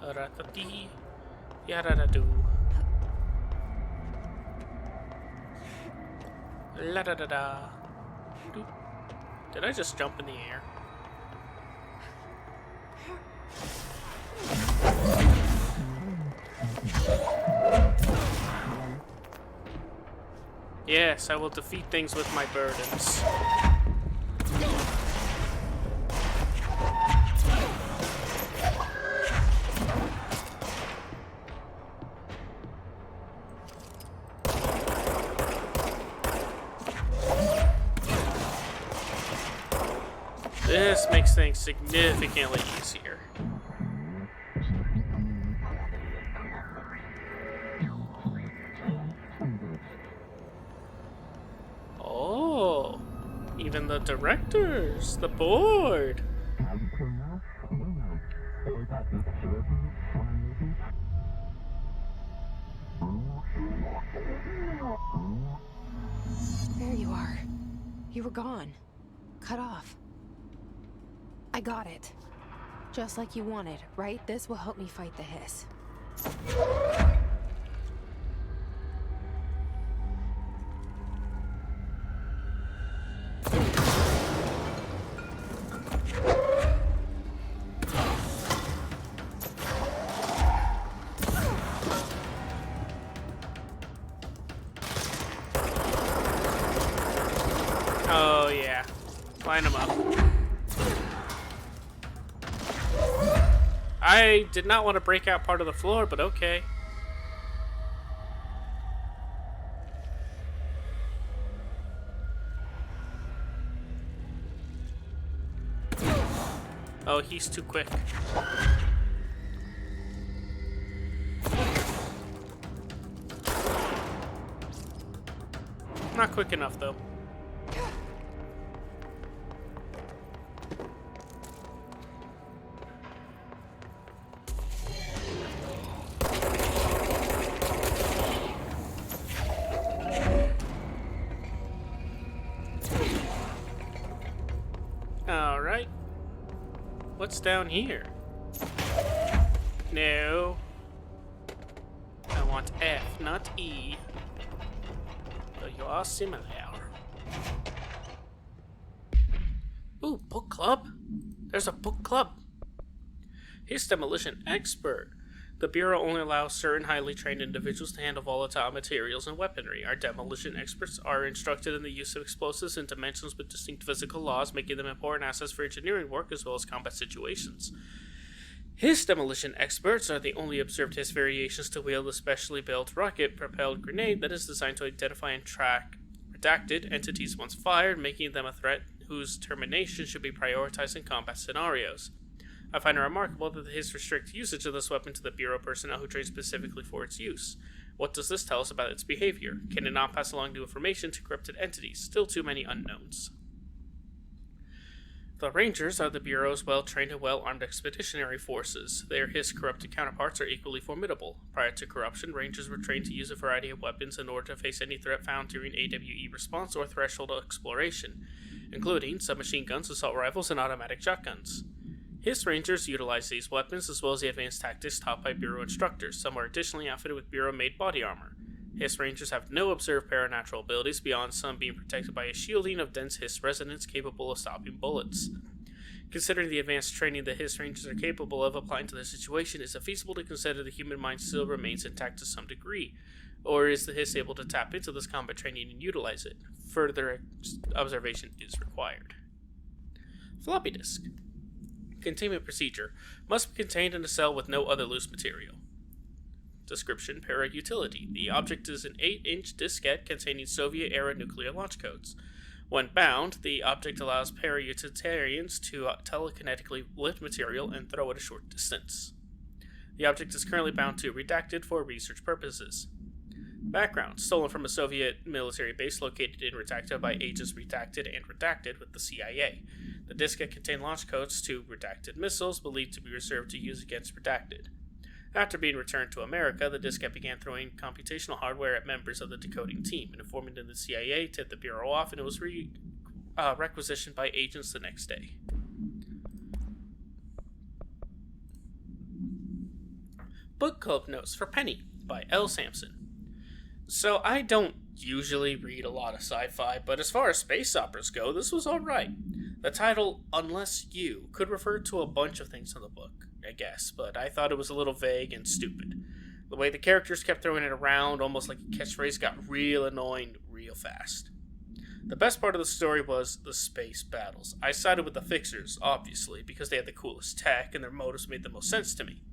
Ratati, yaradu. La da da da. Did I just jump in the air? Yes, I will defeat things with my burdens. This makes things significantly easier. Oh, even the directors, the board. There you are. You were gone. Cut off. I got it. Just like you wanted, right? This will help me fight the hiss. Oh yeah, line them up. I did not want to break out part of the floor, but okay. Oh, he's too quick. Not quick enough, though. Alright. What's down here? No. I want F, not E. Though you are similar. Ooh, book club? There's a book club. He's demolition expert. The Bureau only allows certain highly trained individuals to handle volatile materials and weaponry. Our demolition experts are instructed in the use of explosives in dimensions with distinct physical laws, making them important assets for engineering work as well as combat situations. His demolition experts are the only observed Hiss variations to wield a specially built rocket-propelled grenade that is designed to identify and track redacted entities once fired, making them a threat whose termination should be prioritized in combat scenarios. I find it remarkable that his restrict usage of this weapon to the Bureau personnel who train specifically for its use. What does this tell us about its behavior? Can it not pass along new information to corrupted entities? Still too many unknowns. The Rangers are the Bureau's well-trained and well-armed expeditionary forces. Their Hiss corrupted counterparts are equally formidable. Prior to corruption, Rangers were trained to use a variety of weapons in order to face any threat found during AWE response or threshold exploration, including submachine guns, assault rifles, and automatic shotguns. Hiss Rangers utilize these weapons as well as the advanced tactics taught by Bureau instructors. Some are additionally outfitted with Bureau-made body armor. Hiss Rangers have no observed paranatural abilities beyond some being protected by a shielding of dense Hiss resonance capable of stopping bullets. Considering the advanced training the Hiss Rangers are capable of applying to the situation, is it feasible to consider the human mind still remains intact to some degree? Or is the Hiss able to tap into this combat training and utilize it? Further observation is required. Floppy disk. Containment procedure. Must be contained in a cell with no other loose material. Description: para-utility. The object is an 8-inch diskette containing Soviet-era nuclear launch codes. When bound, the object allows para-utilitarians to telekinetically lift material and throw it a short distance. The object is currently bound to redacted for research purposes. Background: stolen from a Soviet military base located in Redacted by agents Redacted and Redacted with the CIA. The diskette contained launch codes to redacted missiles believed to be reserved to use against Redacted. After being returned to America, the diskette began throwing computational hardware at members of the decoding team. An informant in the CIA tipped the Bureau off, and it was requisitioned by agents the next day. Book Club Notes for Penny by L. Sampson. So I don't usually read a lot of sci-fi, but as far as space operas go, this was alright. The title, Unless You, could refer to a bunch of things in the book, I guess, but I thought it was a little vague and stupid. The way the characters kept throwing it around, almost like a catchphrase, got real annoying real real fast. The best part of the story was the space battles. I sided with the Fixers, obviously, because they had the coolest tech and their motives made the most sense to me.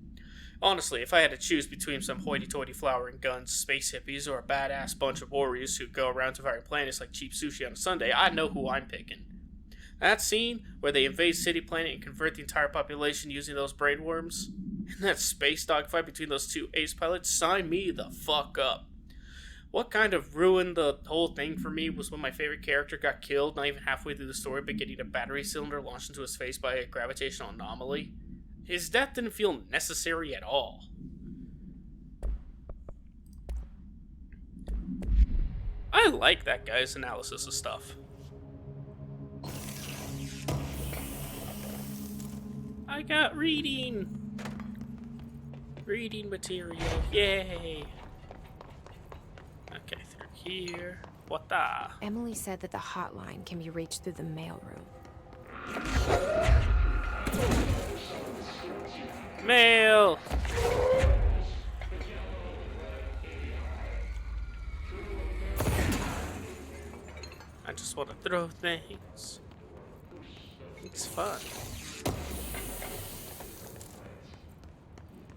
Honestly, if I had to choose between some hoity-toity flowering guns, space hippies, or a badass bunch of warriors who go around to various planets like cheap sushi on a Sunday, I know who I'm picking. That scene where they invade City Planet and convert the entire population using those brainworms, and that space dogfight between those two ace pilots, sign me the fuck up. What kind of ruined the whole thing for me was when my favorite character got killed not even halfway through the story by getting a battery cylinder launched into his face by a gravitational anomaly. His death didn't feel necessary at all. I like that guy's analysis of stuff. I got reading material, yay! Okay, through here. What the? Emily said that the hotline can be reached through the mailroom. Mail! I just want to throw things. It's fun.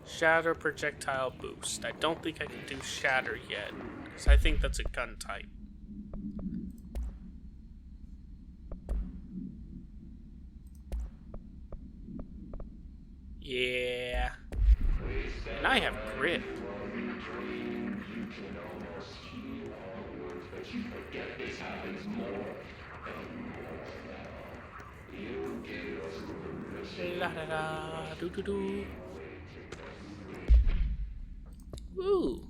Shatter projectile boost. I don't think I can do shatter yet, because I think that's a gun type. Yeah. And I have grip. La da da, do do do. Ooh.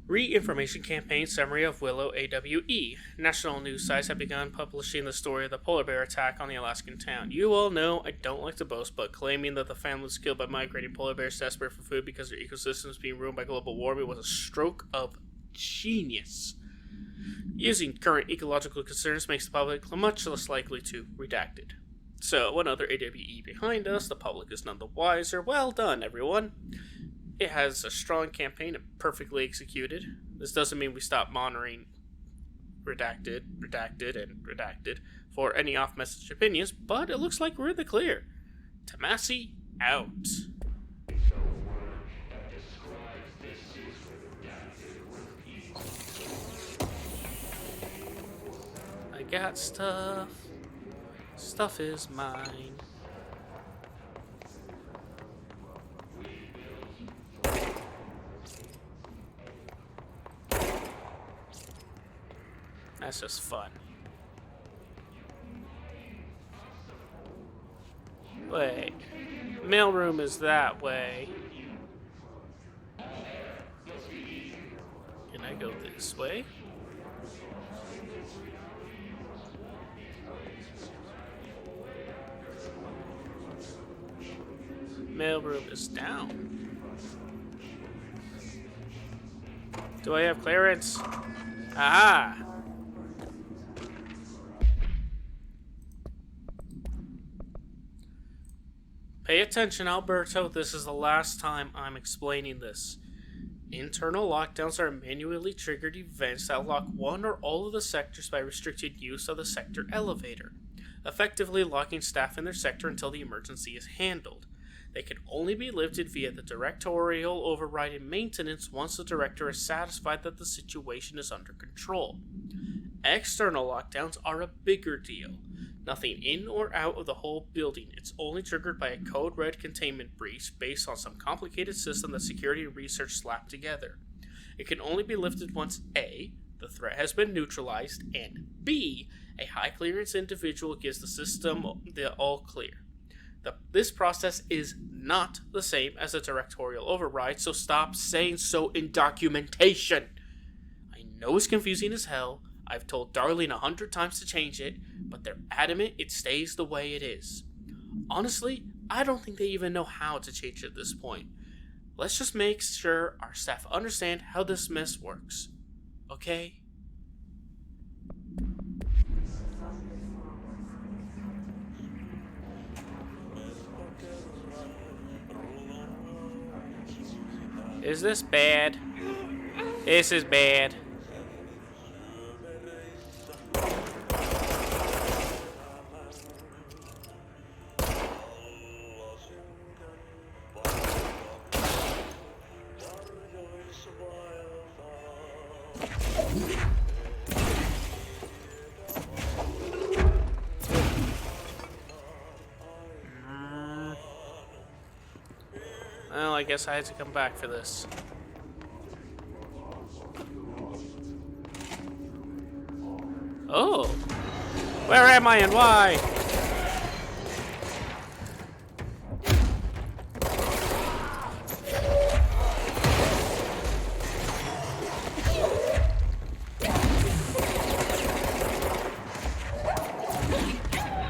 Re-information campaign summary of Willow AWE. National news sites have begun publishing the story of the polar bear attack on the Alaskan town. You all know I don't like to boast, but claiming that the family was killed by migrating polar bears desperate for food because their ecosystems being ruined by global warming was a stroke of genius. Using current ecological concerns makes the public much less likely to redact it. So, another AWE behind us, the public is none the wiser. Well done, everyone. It has a strong campaign and perfectly executed. This doesn't mean we stop monitoring redacted, and redacted for any off-message opinions, but it looks like we're in the clear. Tomasi out. I got stuff. Stuff is mine. That's just fun. Wait. Mailroom is that way. Can I go this way? Mailroom is down. Do I have clearance? Aha! Pay attention, Alberto. This is the last time I'm explaining this. Internal lockdowns are manually triggered events that lock one or all of the sectors by restricting use of the sector elevator, effectively locking staff in their sector until the emergency is handled. They can only be lifted via the directorial override and maintenance once the director is satisfied that the situation is under control. External lockdowns are a bigger deal. Nothing in or out of the whole building. It's only triggered by a code red containment breach based on some complicated system that security and research slapped together. It can only be lifted once A, the threat has been neutralized, and B, a high clearance individual gives the system the all clear. This process is not the same as a directorial override, so stop saying so in documentation. I know it's confusing as hell. I've told Darlene 100 times to change it, but they're adamant it stays the way it is. Honestly, I don't think they even know how to change it at this point. Let's just make sure our staff understand how this mess works. Okay? Is this bad? This is bad. I guess I had to come back for this. Oh! Where am I and why?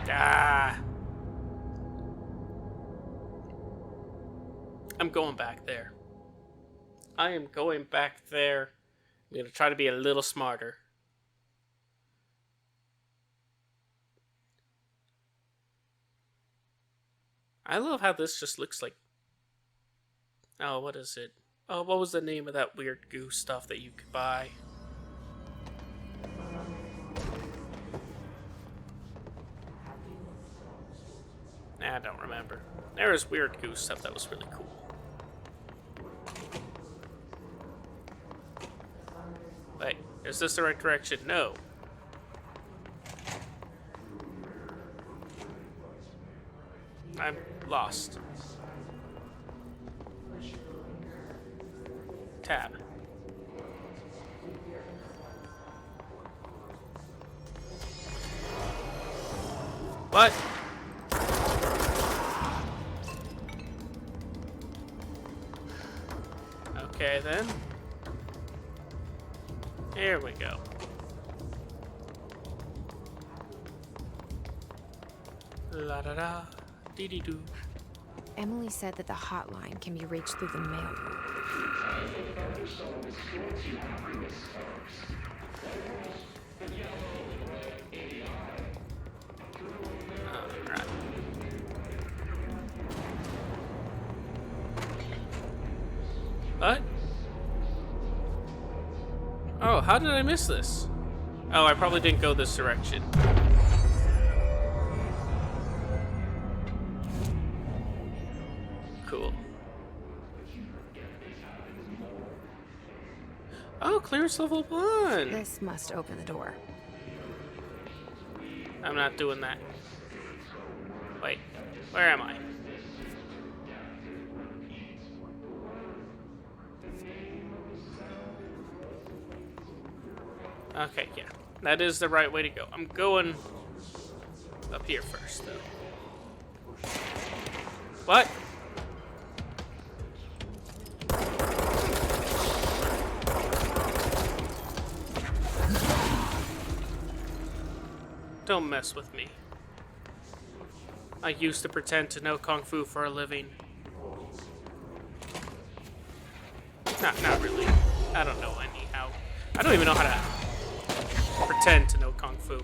Ah! I'm going back there. I am going back there. I'm gonna try to be a little smarter. I love how this just looks like... Oh, what is it? Oh, what was the name of that weird goo stuff that you could buy? I don't remember. There was weird goo stuff that was really cool. Wait, is this the right direction? No. I'm lost. Tab. What? Okay then. Here we go. La da da, dee dee doo. Emily said that the hotline can be reached through the mail. Alright. What? Oh, how did I miss this? Oh, I probably didn't go this direction. Cool. Oh, clearance level 1! This must open the door. I'm not doing that. Wait, where am I? Okay, yeah. That is the right way to go. I'm going up here first, though. What? Don't mess with me. I used to pretend to know Kung Fu for a living. Not really. I don't know anyhow. I don't even know how to pretend to know Kung Fu.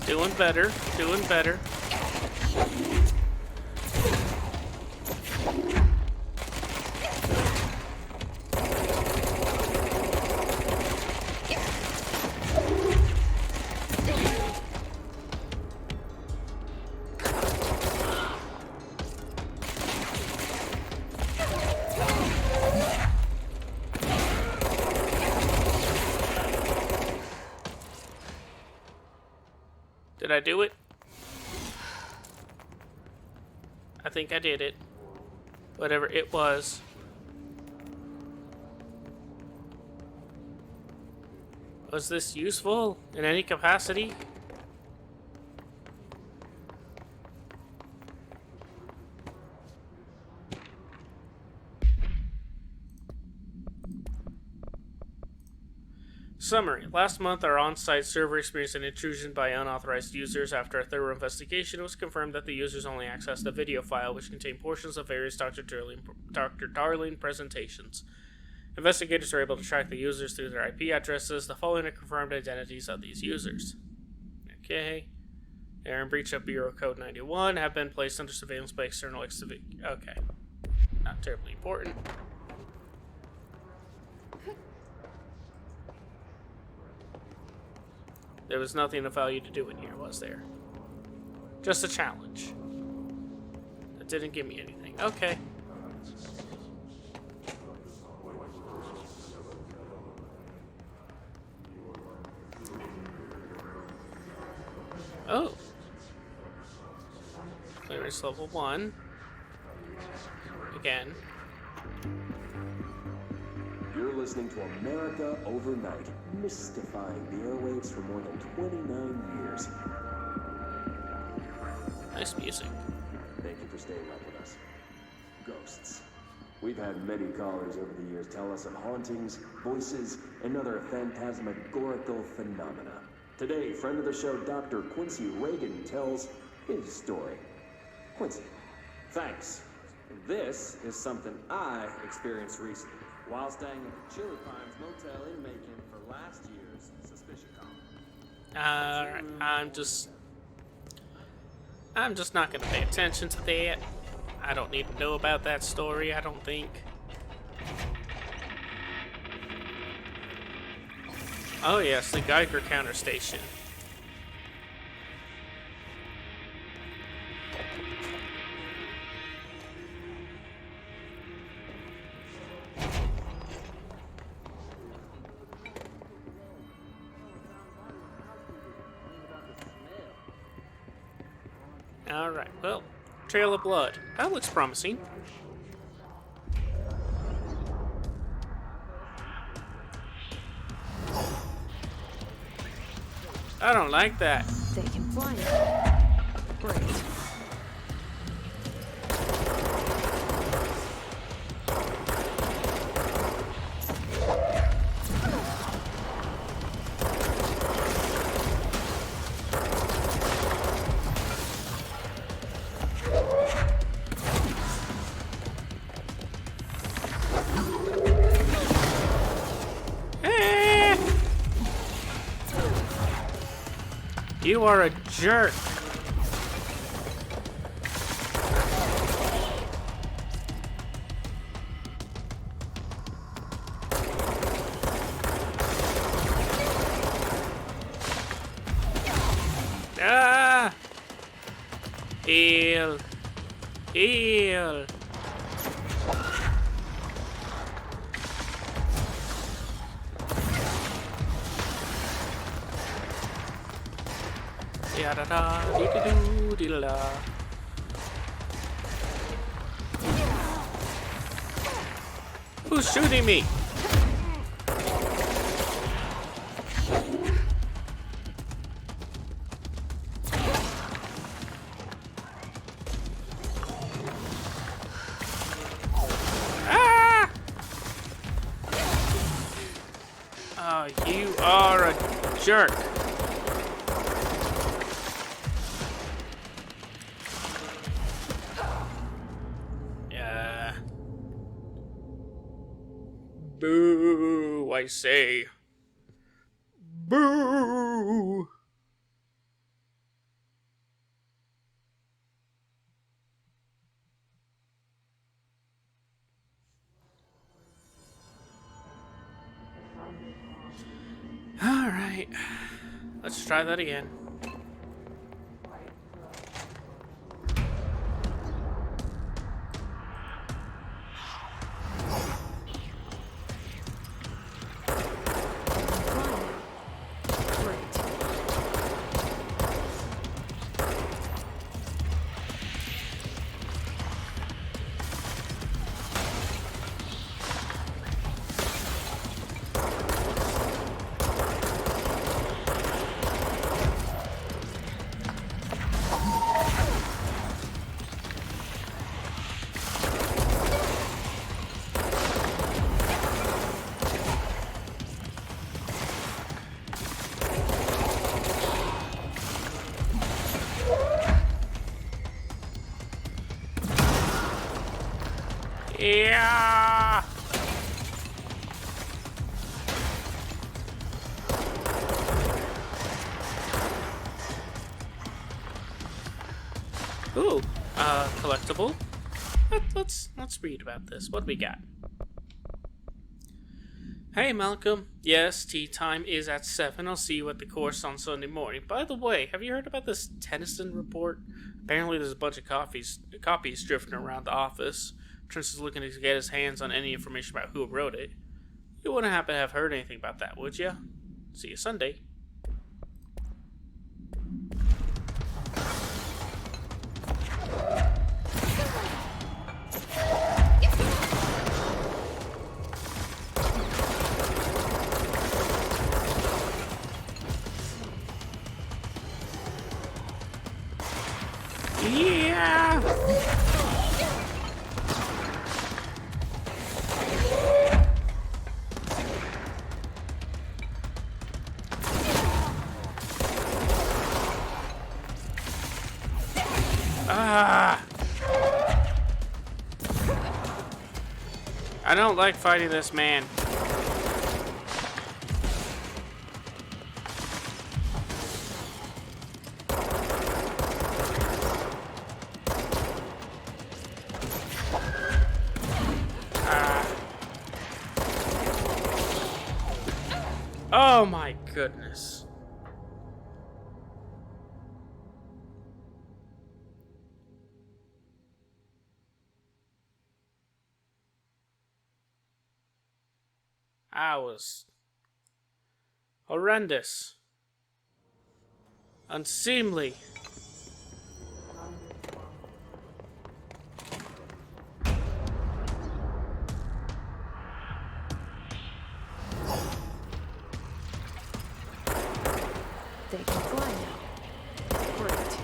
Doing better, doing better. Did I do it? I think I did it. Whatever it was. Was this useful in any capacity? Summary. Last month, our on-site server experienced an intrusion by unauthorized users. After a thorough investigation, it was confirmed that the users only accessed a video file which contained portions of various Dr. Darling presentations. Investigators were able to track the users through their IP addresses. The following are confirmed identities of these users. Okay. They are in breach of Bureau Code 91, have been placed under surveillance by external Okay. Not terribly important. There was nothing of value to do in here, was there? Just a challenge. That didn't give me anything. Okay. Oh. Clearance level 1. Again. You're listening to America Overnight, mystifying the airwaves for more than 29 years. Nice music. Thank you for staying up with us. Ghosts. We've had many callers over the years tell us of hauntings, voices, and other phantasmagorical phenomena. Today, friend of the show, Dr. Quincy Reagan, tells his story. Quincy, thanks. This is something I experienced recently while staying at the Chili Pines Motel in Macon for last year's Suspicion Con. Alright, I'm just not gonna pay attention to that. I don't need to know about that story, I don't think. Oh yes, the Geiger counter station. Alright, well, trail of blood. That looks promising. I don't like that. They can fly now. Great. You are a jerk. Ah! Heal. Heal. Da dee doo dee da. Who's shooting me? Ah! Oh, you are a jerk. Boo, I say. Boo! Alright. Let's try that again. Yeah. Ooh, collectible. Let's read about this. What do we got? Hey Malcolm, yes, tea time is at 7. I'll see you at the course on Sunday morning. By the way, have you heard about this Tennyson report? Apparently there's a bunch of copies drifting around the office. Trent is looking to get his hands on any information about who wrote it. You wouldn't happen to have heard anything about that, would ya? See you Sunday. Yeah! Ah! I don't like fighting this man. Oh my goodness. That was horrendous. Unseemly. They can fly now. Great.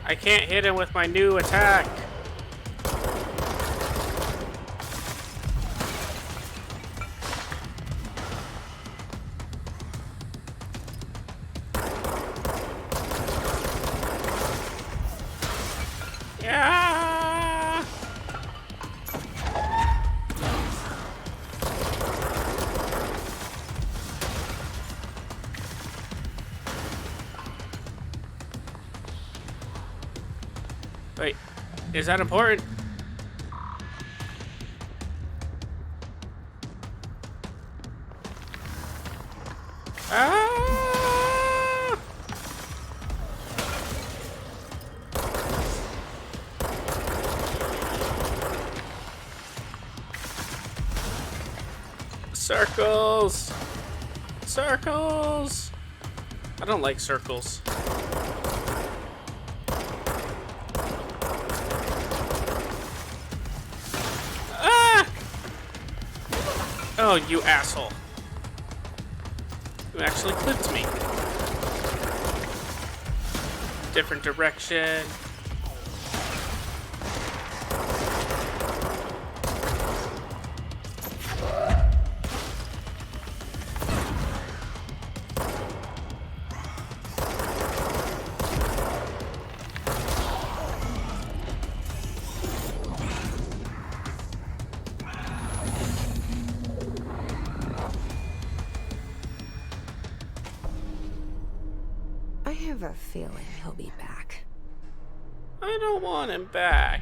I can't hit him with my new attack. Yeah! Wait, is that important? Ah! Circles! Circles! I don't like circles. Ah! Oh, you asshole. You actually clipped me. Different direction. I have a feeling he'll be back. I don't want him back.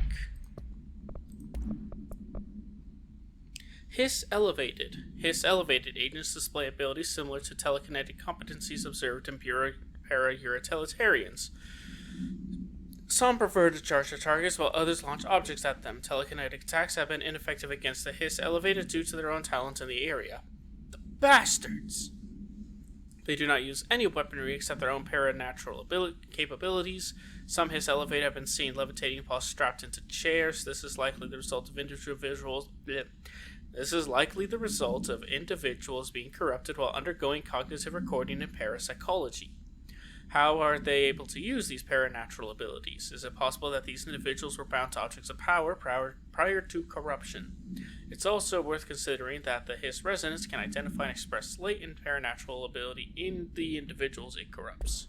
Hiss elevated. Hiss elevated. Agents display abilities similar to telekinetic competencies observed in para-utilitarians. Some prefer to charge their targets while others launch objects at them. Telekinetic attacks have been ineffective against the Hiss elevated due to their own talent in the area. The bastards! They do not use any weaponry except their own paranatural capabilities. Some Hiss elevated have been seen levitating while strapped into chairs. This is likely the result of individuals being corrupted while undergoing cognitive recording and parapsychology. How are they able to use these paranatural abilities? Is it possible that these individuals were bound to objects of power prior to corruption? It's also worth considering that the Hiss resonance can identify and express latent paranatural ability in the individuals it corrupts.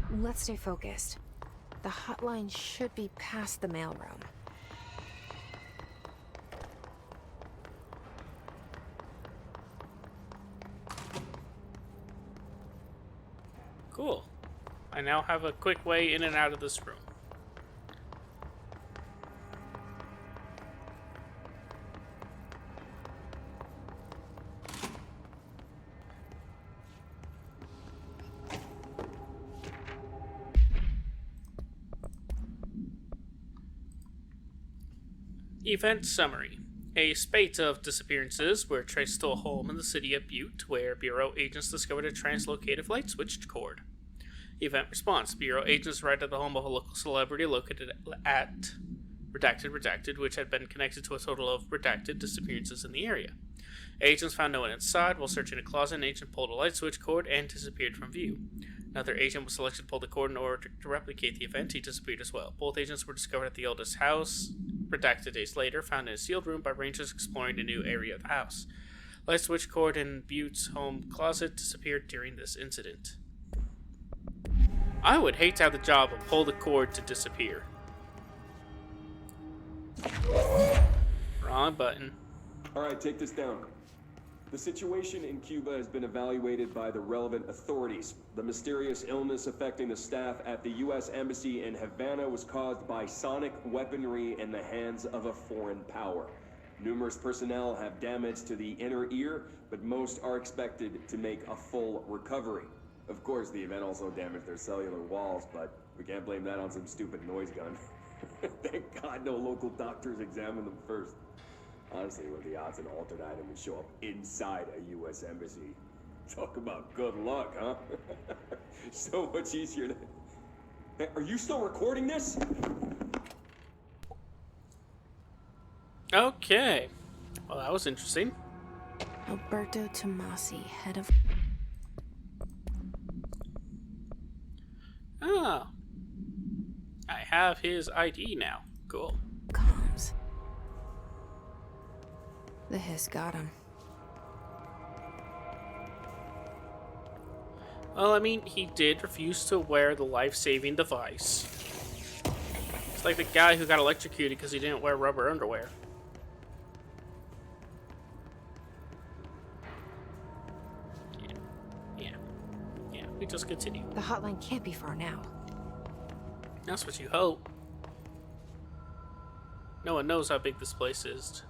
Let's stay focused. The hotline should be past the mailroom. Cool. I now have a quick way in and out of this room. Event summary. A spate of disappearances were traced to a home in the city of Butte, where Bureau agents discovered a translocated light switch cord. Event response. Bureau agents arrived at the home of a local celebrity located at Redacted, which had been connected to a total of redacted disappearances in the area. Agents found no one inside. While searching a closet, an agent pulled a light switch cord and disappeared from view. Another agent was selected to pull the cord in order to replicate the event. He disappeared as well. Both agents were discovered at the eldest house, redacted days later, found in a sealed room by rangers exploring a new area of the house. Light switch cord in Butte's home closet disappeared during this incident. I would hate to have the job of pull the cord to disappear. Wrong button. Alright, take this down. The situation in Cuba has been evaluated by the relevant authorities. The mysterious illness affecting the staff at the U.S. Embassy in Havana was caused by sonic weaponry in the hands of a foreign power. Numerous personnel have damage to the inner ear, but most are expected to make a full recovery. Of course, the event also damaged their cellular walls, but we can't blame that on some stupid noise gun. Thank God no local doctors examined them first. Honestly, what are the odds an altered item would show up inside a U.S. embassy? Talk about good luck, huh? So much easier to... Hey, are you still recording this? Okay. Well, that was interesting. Alberto Tomasi, head of... Oh. I have his ID now. Cool. Comms. The hiss got him. Well, I mean, he did refuse to wear the life-saving device. It's like the guy who got electrocuted because he didn't wear rubber underwear. Yeah, we just continue. The hotline can't be far now. That's what you hope. No one knows how big this place is.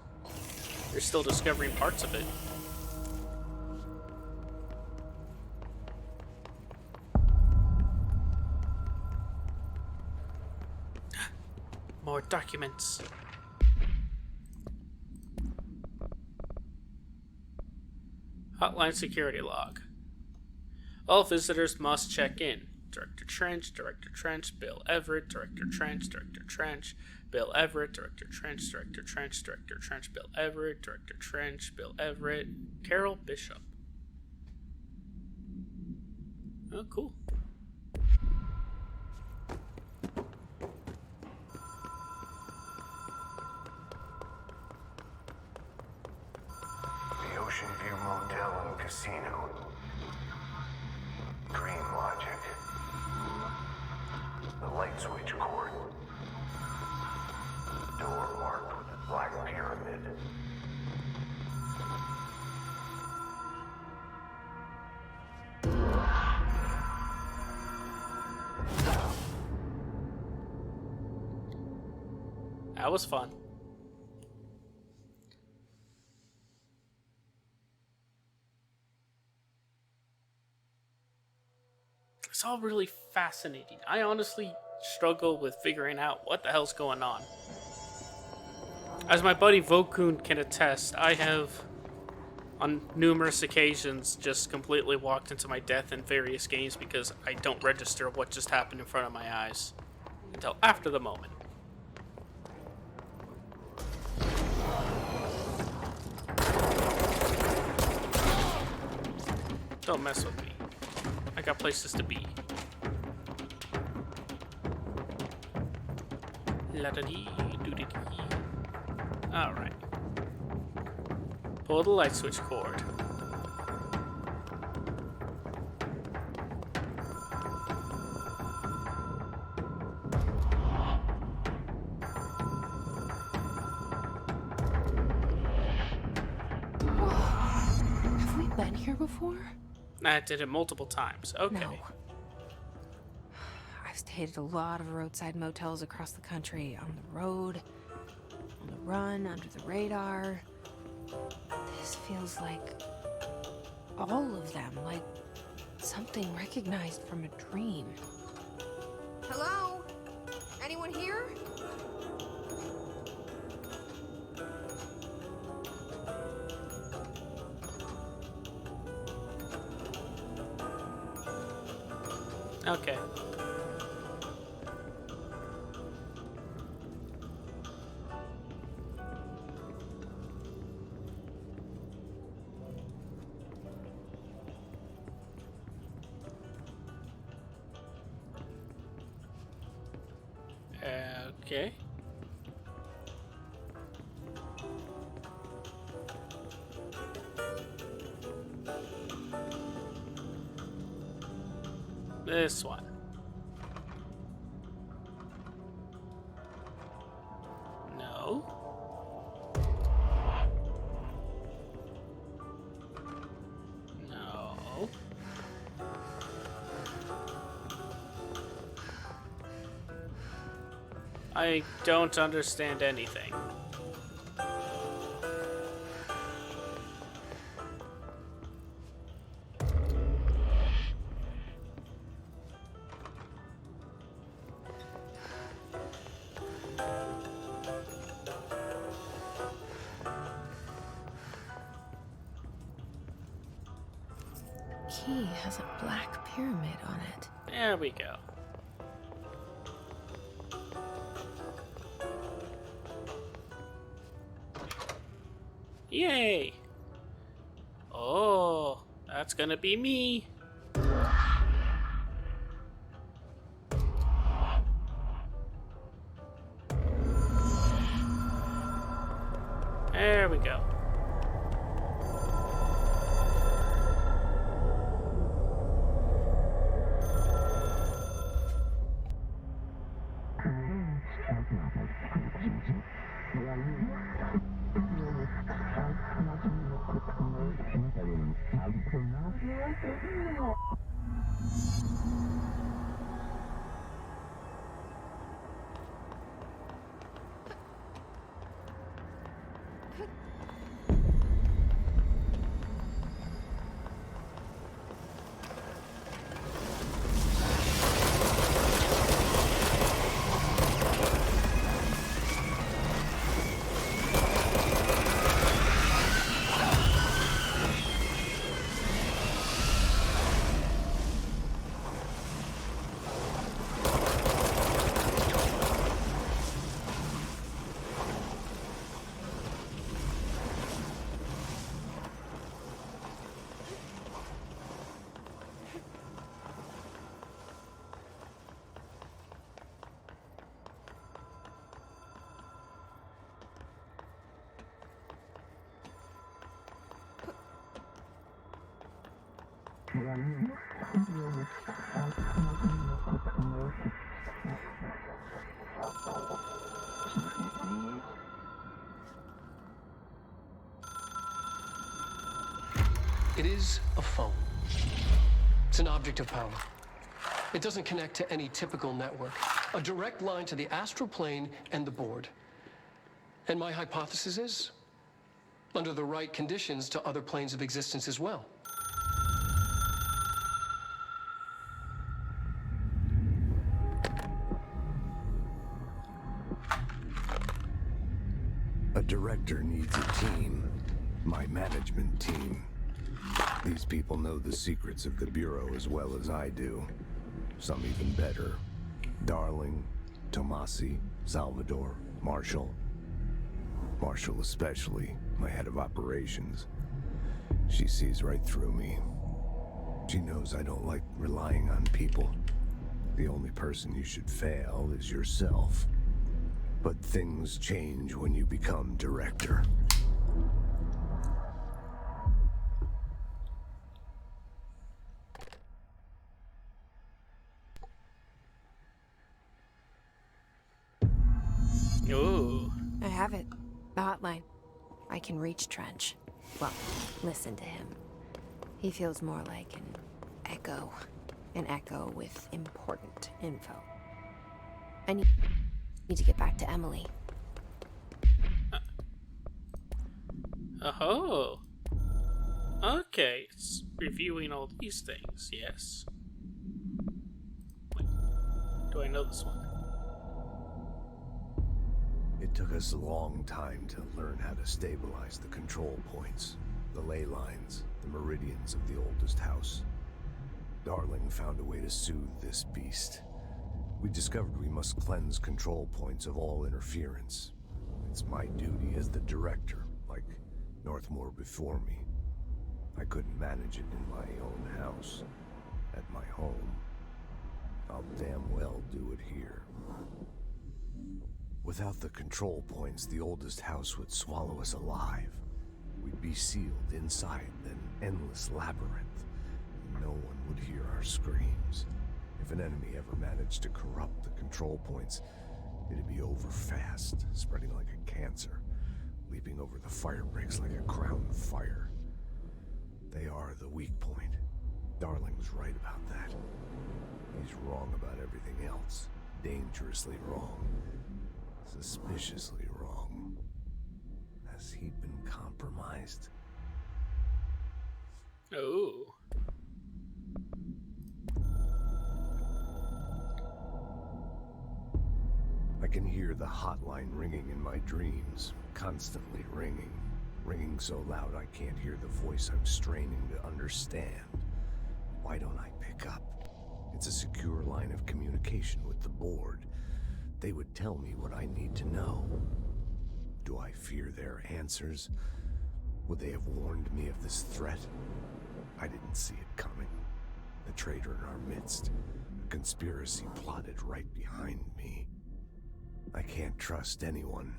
They're still discovering parts of it. More documents. Hotline security log. All visitors must check in. Director Trench, Bill Everett, Director Trench, Bill Everett, Director Trench, Bill Everett, Director Trench, Bill Everett, Carol Bishop. Oh, cool. The Ocean View Motel and Casino. Dream Logic. The light switch cord. Door marked with a black pyramid. That was fun. It's all really fascinating. I honestly struggle with figuring out what the hell's going on. As my buddy Vokun can attest, I have, on numerous occasions, just completely walked into my death in various games because I don't register what just happened in front of my eyes until after the moment. Don't mess with me. I got places to be. La-da-dee-doo-dee-dee. Alright. Pull the light switch cord. before? I did it multiple times. Okay. No. I've stayed at a lot of roadside motels across the country, on the road, on the run, under the radar. This feels like all of them, like something recognized from a dream. Hello? Anyone here? Okay. Okay. This one. No. No. I don't understand anything. Key has a black pyramid on it. There we go. Yay! Oh, that's gonna be me. There we go. It is a phone. It's an object of power. It doesn't connect to any typical network. A direct line to the astral plane and the board. And my hypothesis is, under the right conditions, to other planes of existence as well. A director needs a team. My management team. These people know the secrets of the Bureau as well as I do. Some even better. Darling, Tomasi, Salvador, Marshall. Marshall especially, my head of operations. She sees right through me. She knows I don't like relying on people. The only person you should fail is yourself. But things change when you become director. Ooh. I have it. The hotline. I can reach Trench. Well, listen to him. He feels more like an echo. An echo with important info. I need to get back to Emily. Oh. Okay, it's reviewing all these things, yes. Wait, do I know this one? It took us a long time to learn how to stabilize the control points, the ley lines, the meridians of the oldest house. Darling found a way to soothe this beast. We discovered we must cleanse control points of all interference. It's my duty as the director, like Northmore before me. I couldn't manage it in my own house, at my home. I'll damn well do it here. Without the control points, the oldest house would swallow us alive. We'd be sealed inside an endless labyrinth. No one would hear our screams. If an enemy ever managed to corrupt the control points, it'd be over fast, spreading like a cancer, leaping over the fire breaks like a crown fire. They are the weak point. Darling's right about that. He's wrong about everything else. Dangerously wrong. Suspiciously wrong. Has he been compromised? Oh. I can hear the hotline ringing in my dreams, constantly ringing. Ringing so loud I can't hear the voice I'm straining to understand. Why don't I pick up? It's a secure line of communication with the board. They would tell me what I need to know. Do I fear their answers? Would they have warned me of this threat? I didn't see it coming. A traitor in our midst. A conspiracy plotted right behind me. I can't trust anyone.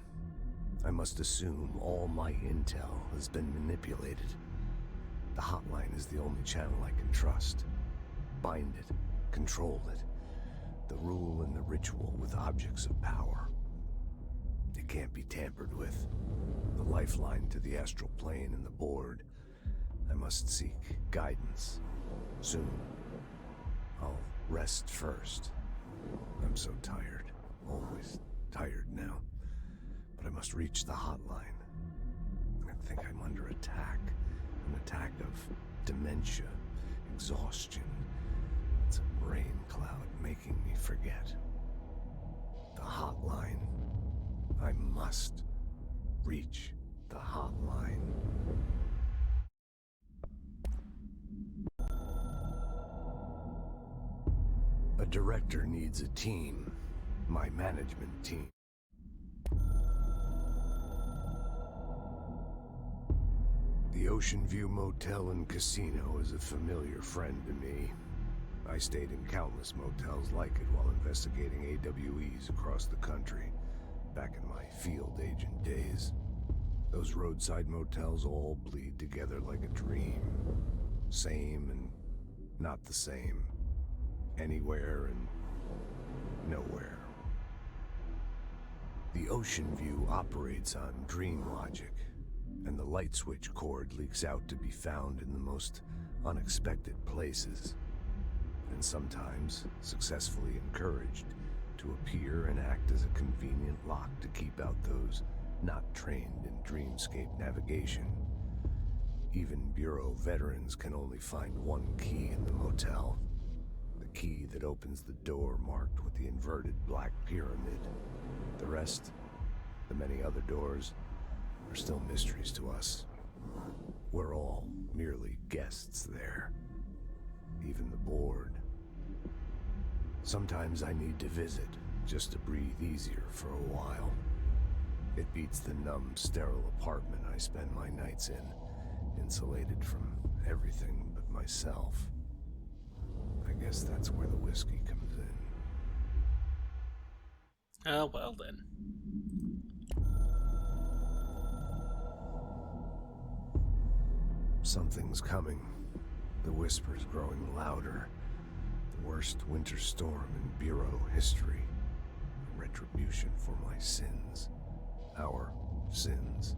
I must assume all my intel has been manipulated. The hotline is the only channel I can trust. Bind it, control it. The rule and the ritual with objects of power. It can't be tampered with. The lifeline to the astral plane and the board. I must seek guidance. Soon. I'll rest first. I'm so tired. Always tired now. But I must reach the hotline. I think I'm under attack. An attack of dementia, exhaustion. It's a rain cloud making me forget. The hotline. I must reach the hotline. A director needs a team. My management team. The Ocean View Motel and Casino is a familiar friend to me. I stayed in countless motels like it while investigating AWEs across the country, back in my field agent days. Those roadside motels all bleed together like a dream. Same and not the same. Anywhere and nowhere. The Ocean View operates on dream logic, and the light switch cord leaks out to be found in the most unexpected places, and sometimes successfully encouraged to appear and act as a convenient lock to keep out those not trained in dreamscape navigation. Even Bureau veterans can only find one key in the motel. The key that opens the door marked with the inverted black pyramid. The rest, the many other doors, are still mysteries to us. We're all merely guests there. Even the board. Sometimes I need to visit, just to breathe easier for a while. It beats the numb, sterile apartment I spend my nights in, insulated from everything but myself. I guess that's where the whiskey comes in. Well then. Something's coming. The whispers growing louder. The worst winter storm in Bureau history. A retribution for my sins. Our sins.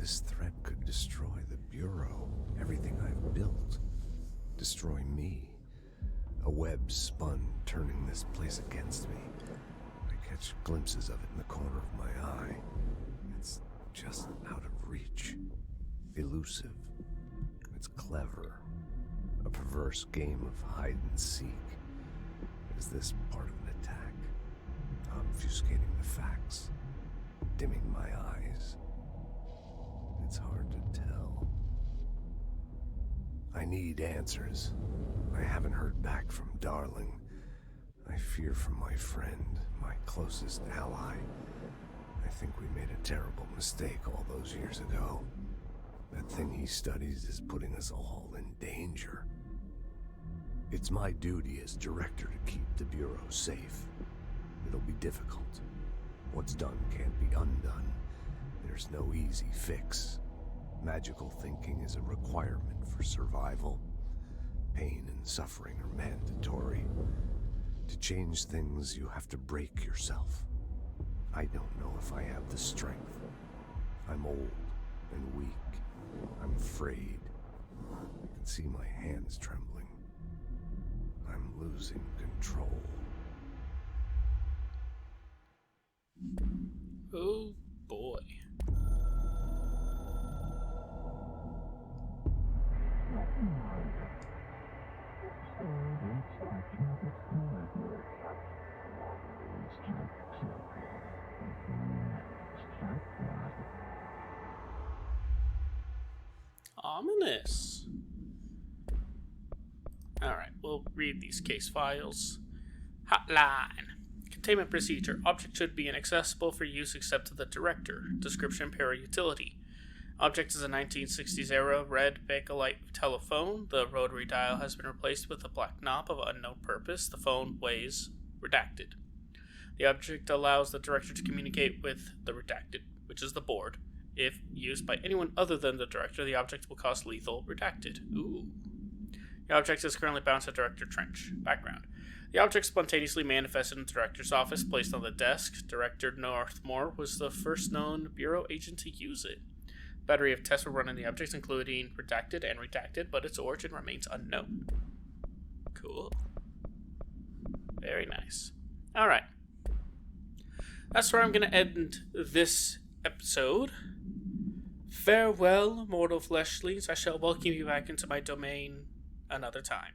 This threat could destroy the Bureau, everything I've built. Destroy me. A web spun, turning this place against me. I catch glimpses of it in the corner of my eye. It's just out of reach. Elusive. It's clever. A perverse game of hide and seek. Is this part of an attack? Obfuscating the facts. Dimming my eyes. It's hard to tell. I need answers. I haven't heard back from Darling. I fear for my friend, my closest ally. I think we made a terrible mistake all those years ago. That thing he studies is putting us all in danger. It's my duty as director to keep the Bureau safe. It'll be difficult. What's done can't be undone. There's no easy fix. Magical thinking is a requirement for survival. Pain and suffering are mandatory. To change things, you have to break yourself. I don't know if I have the strength. I'm old and weak. I'm afraid. I can see my hands trembling. I'm losing control. Oh boy. Ominous. Alright, we'll read these case files. Hotline. Containment procedure. Object should be inaccessible for use except to the director. Description: para-utility. Object is a 1960s era red Bakelite telephone. The rotary dial has been replaced with a black knob of unknown purpose. The phone weighs redacted. The object allows the director to communicate with the redacted, which is the board. If used by anyone other than the director, the object will cause lethal redacted. Ooh. The object is currently bound to Director Trench. Background. The object spontaneously manifested in the director's office, placed on the desk. Director Northmore was the first known Bureau agent to use it. A battery of tests were run on the objects, including redacted and redacted, but its origin remains unknown. Cool. Very nice. Alright. That's where I'm going to end this episode. Farewell, mortal fleshlings. I shall welcome you back into my domain another time.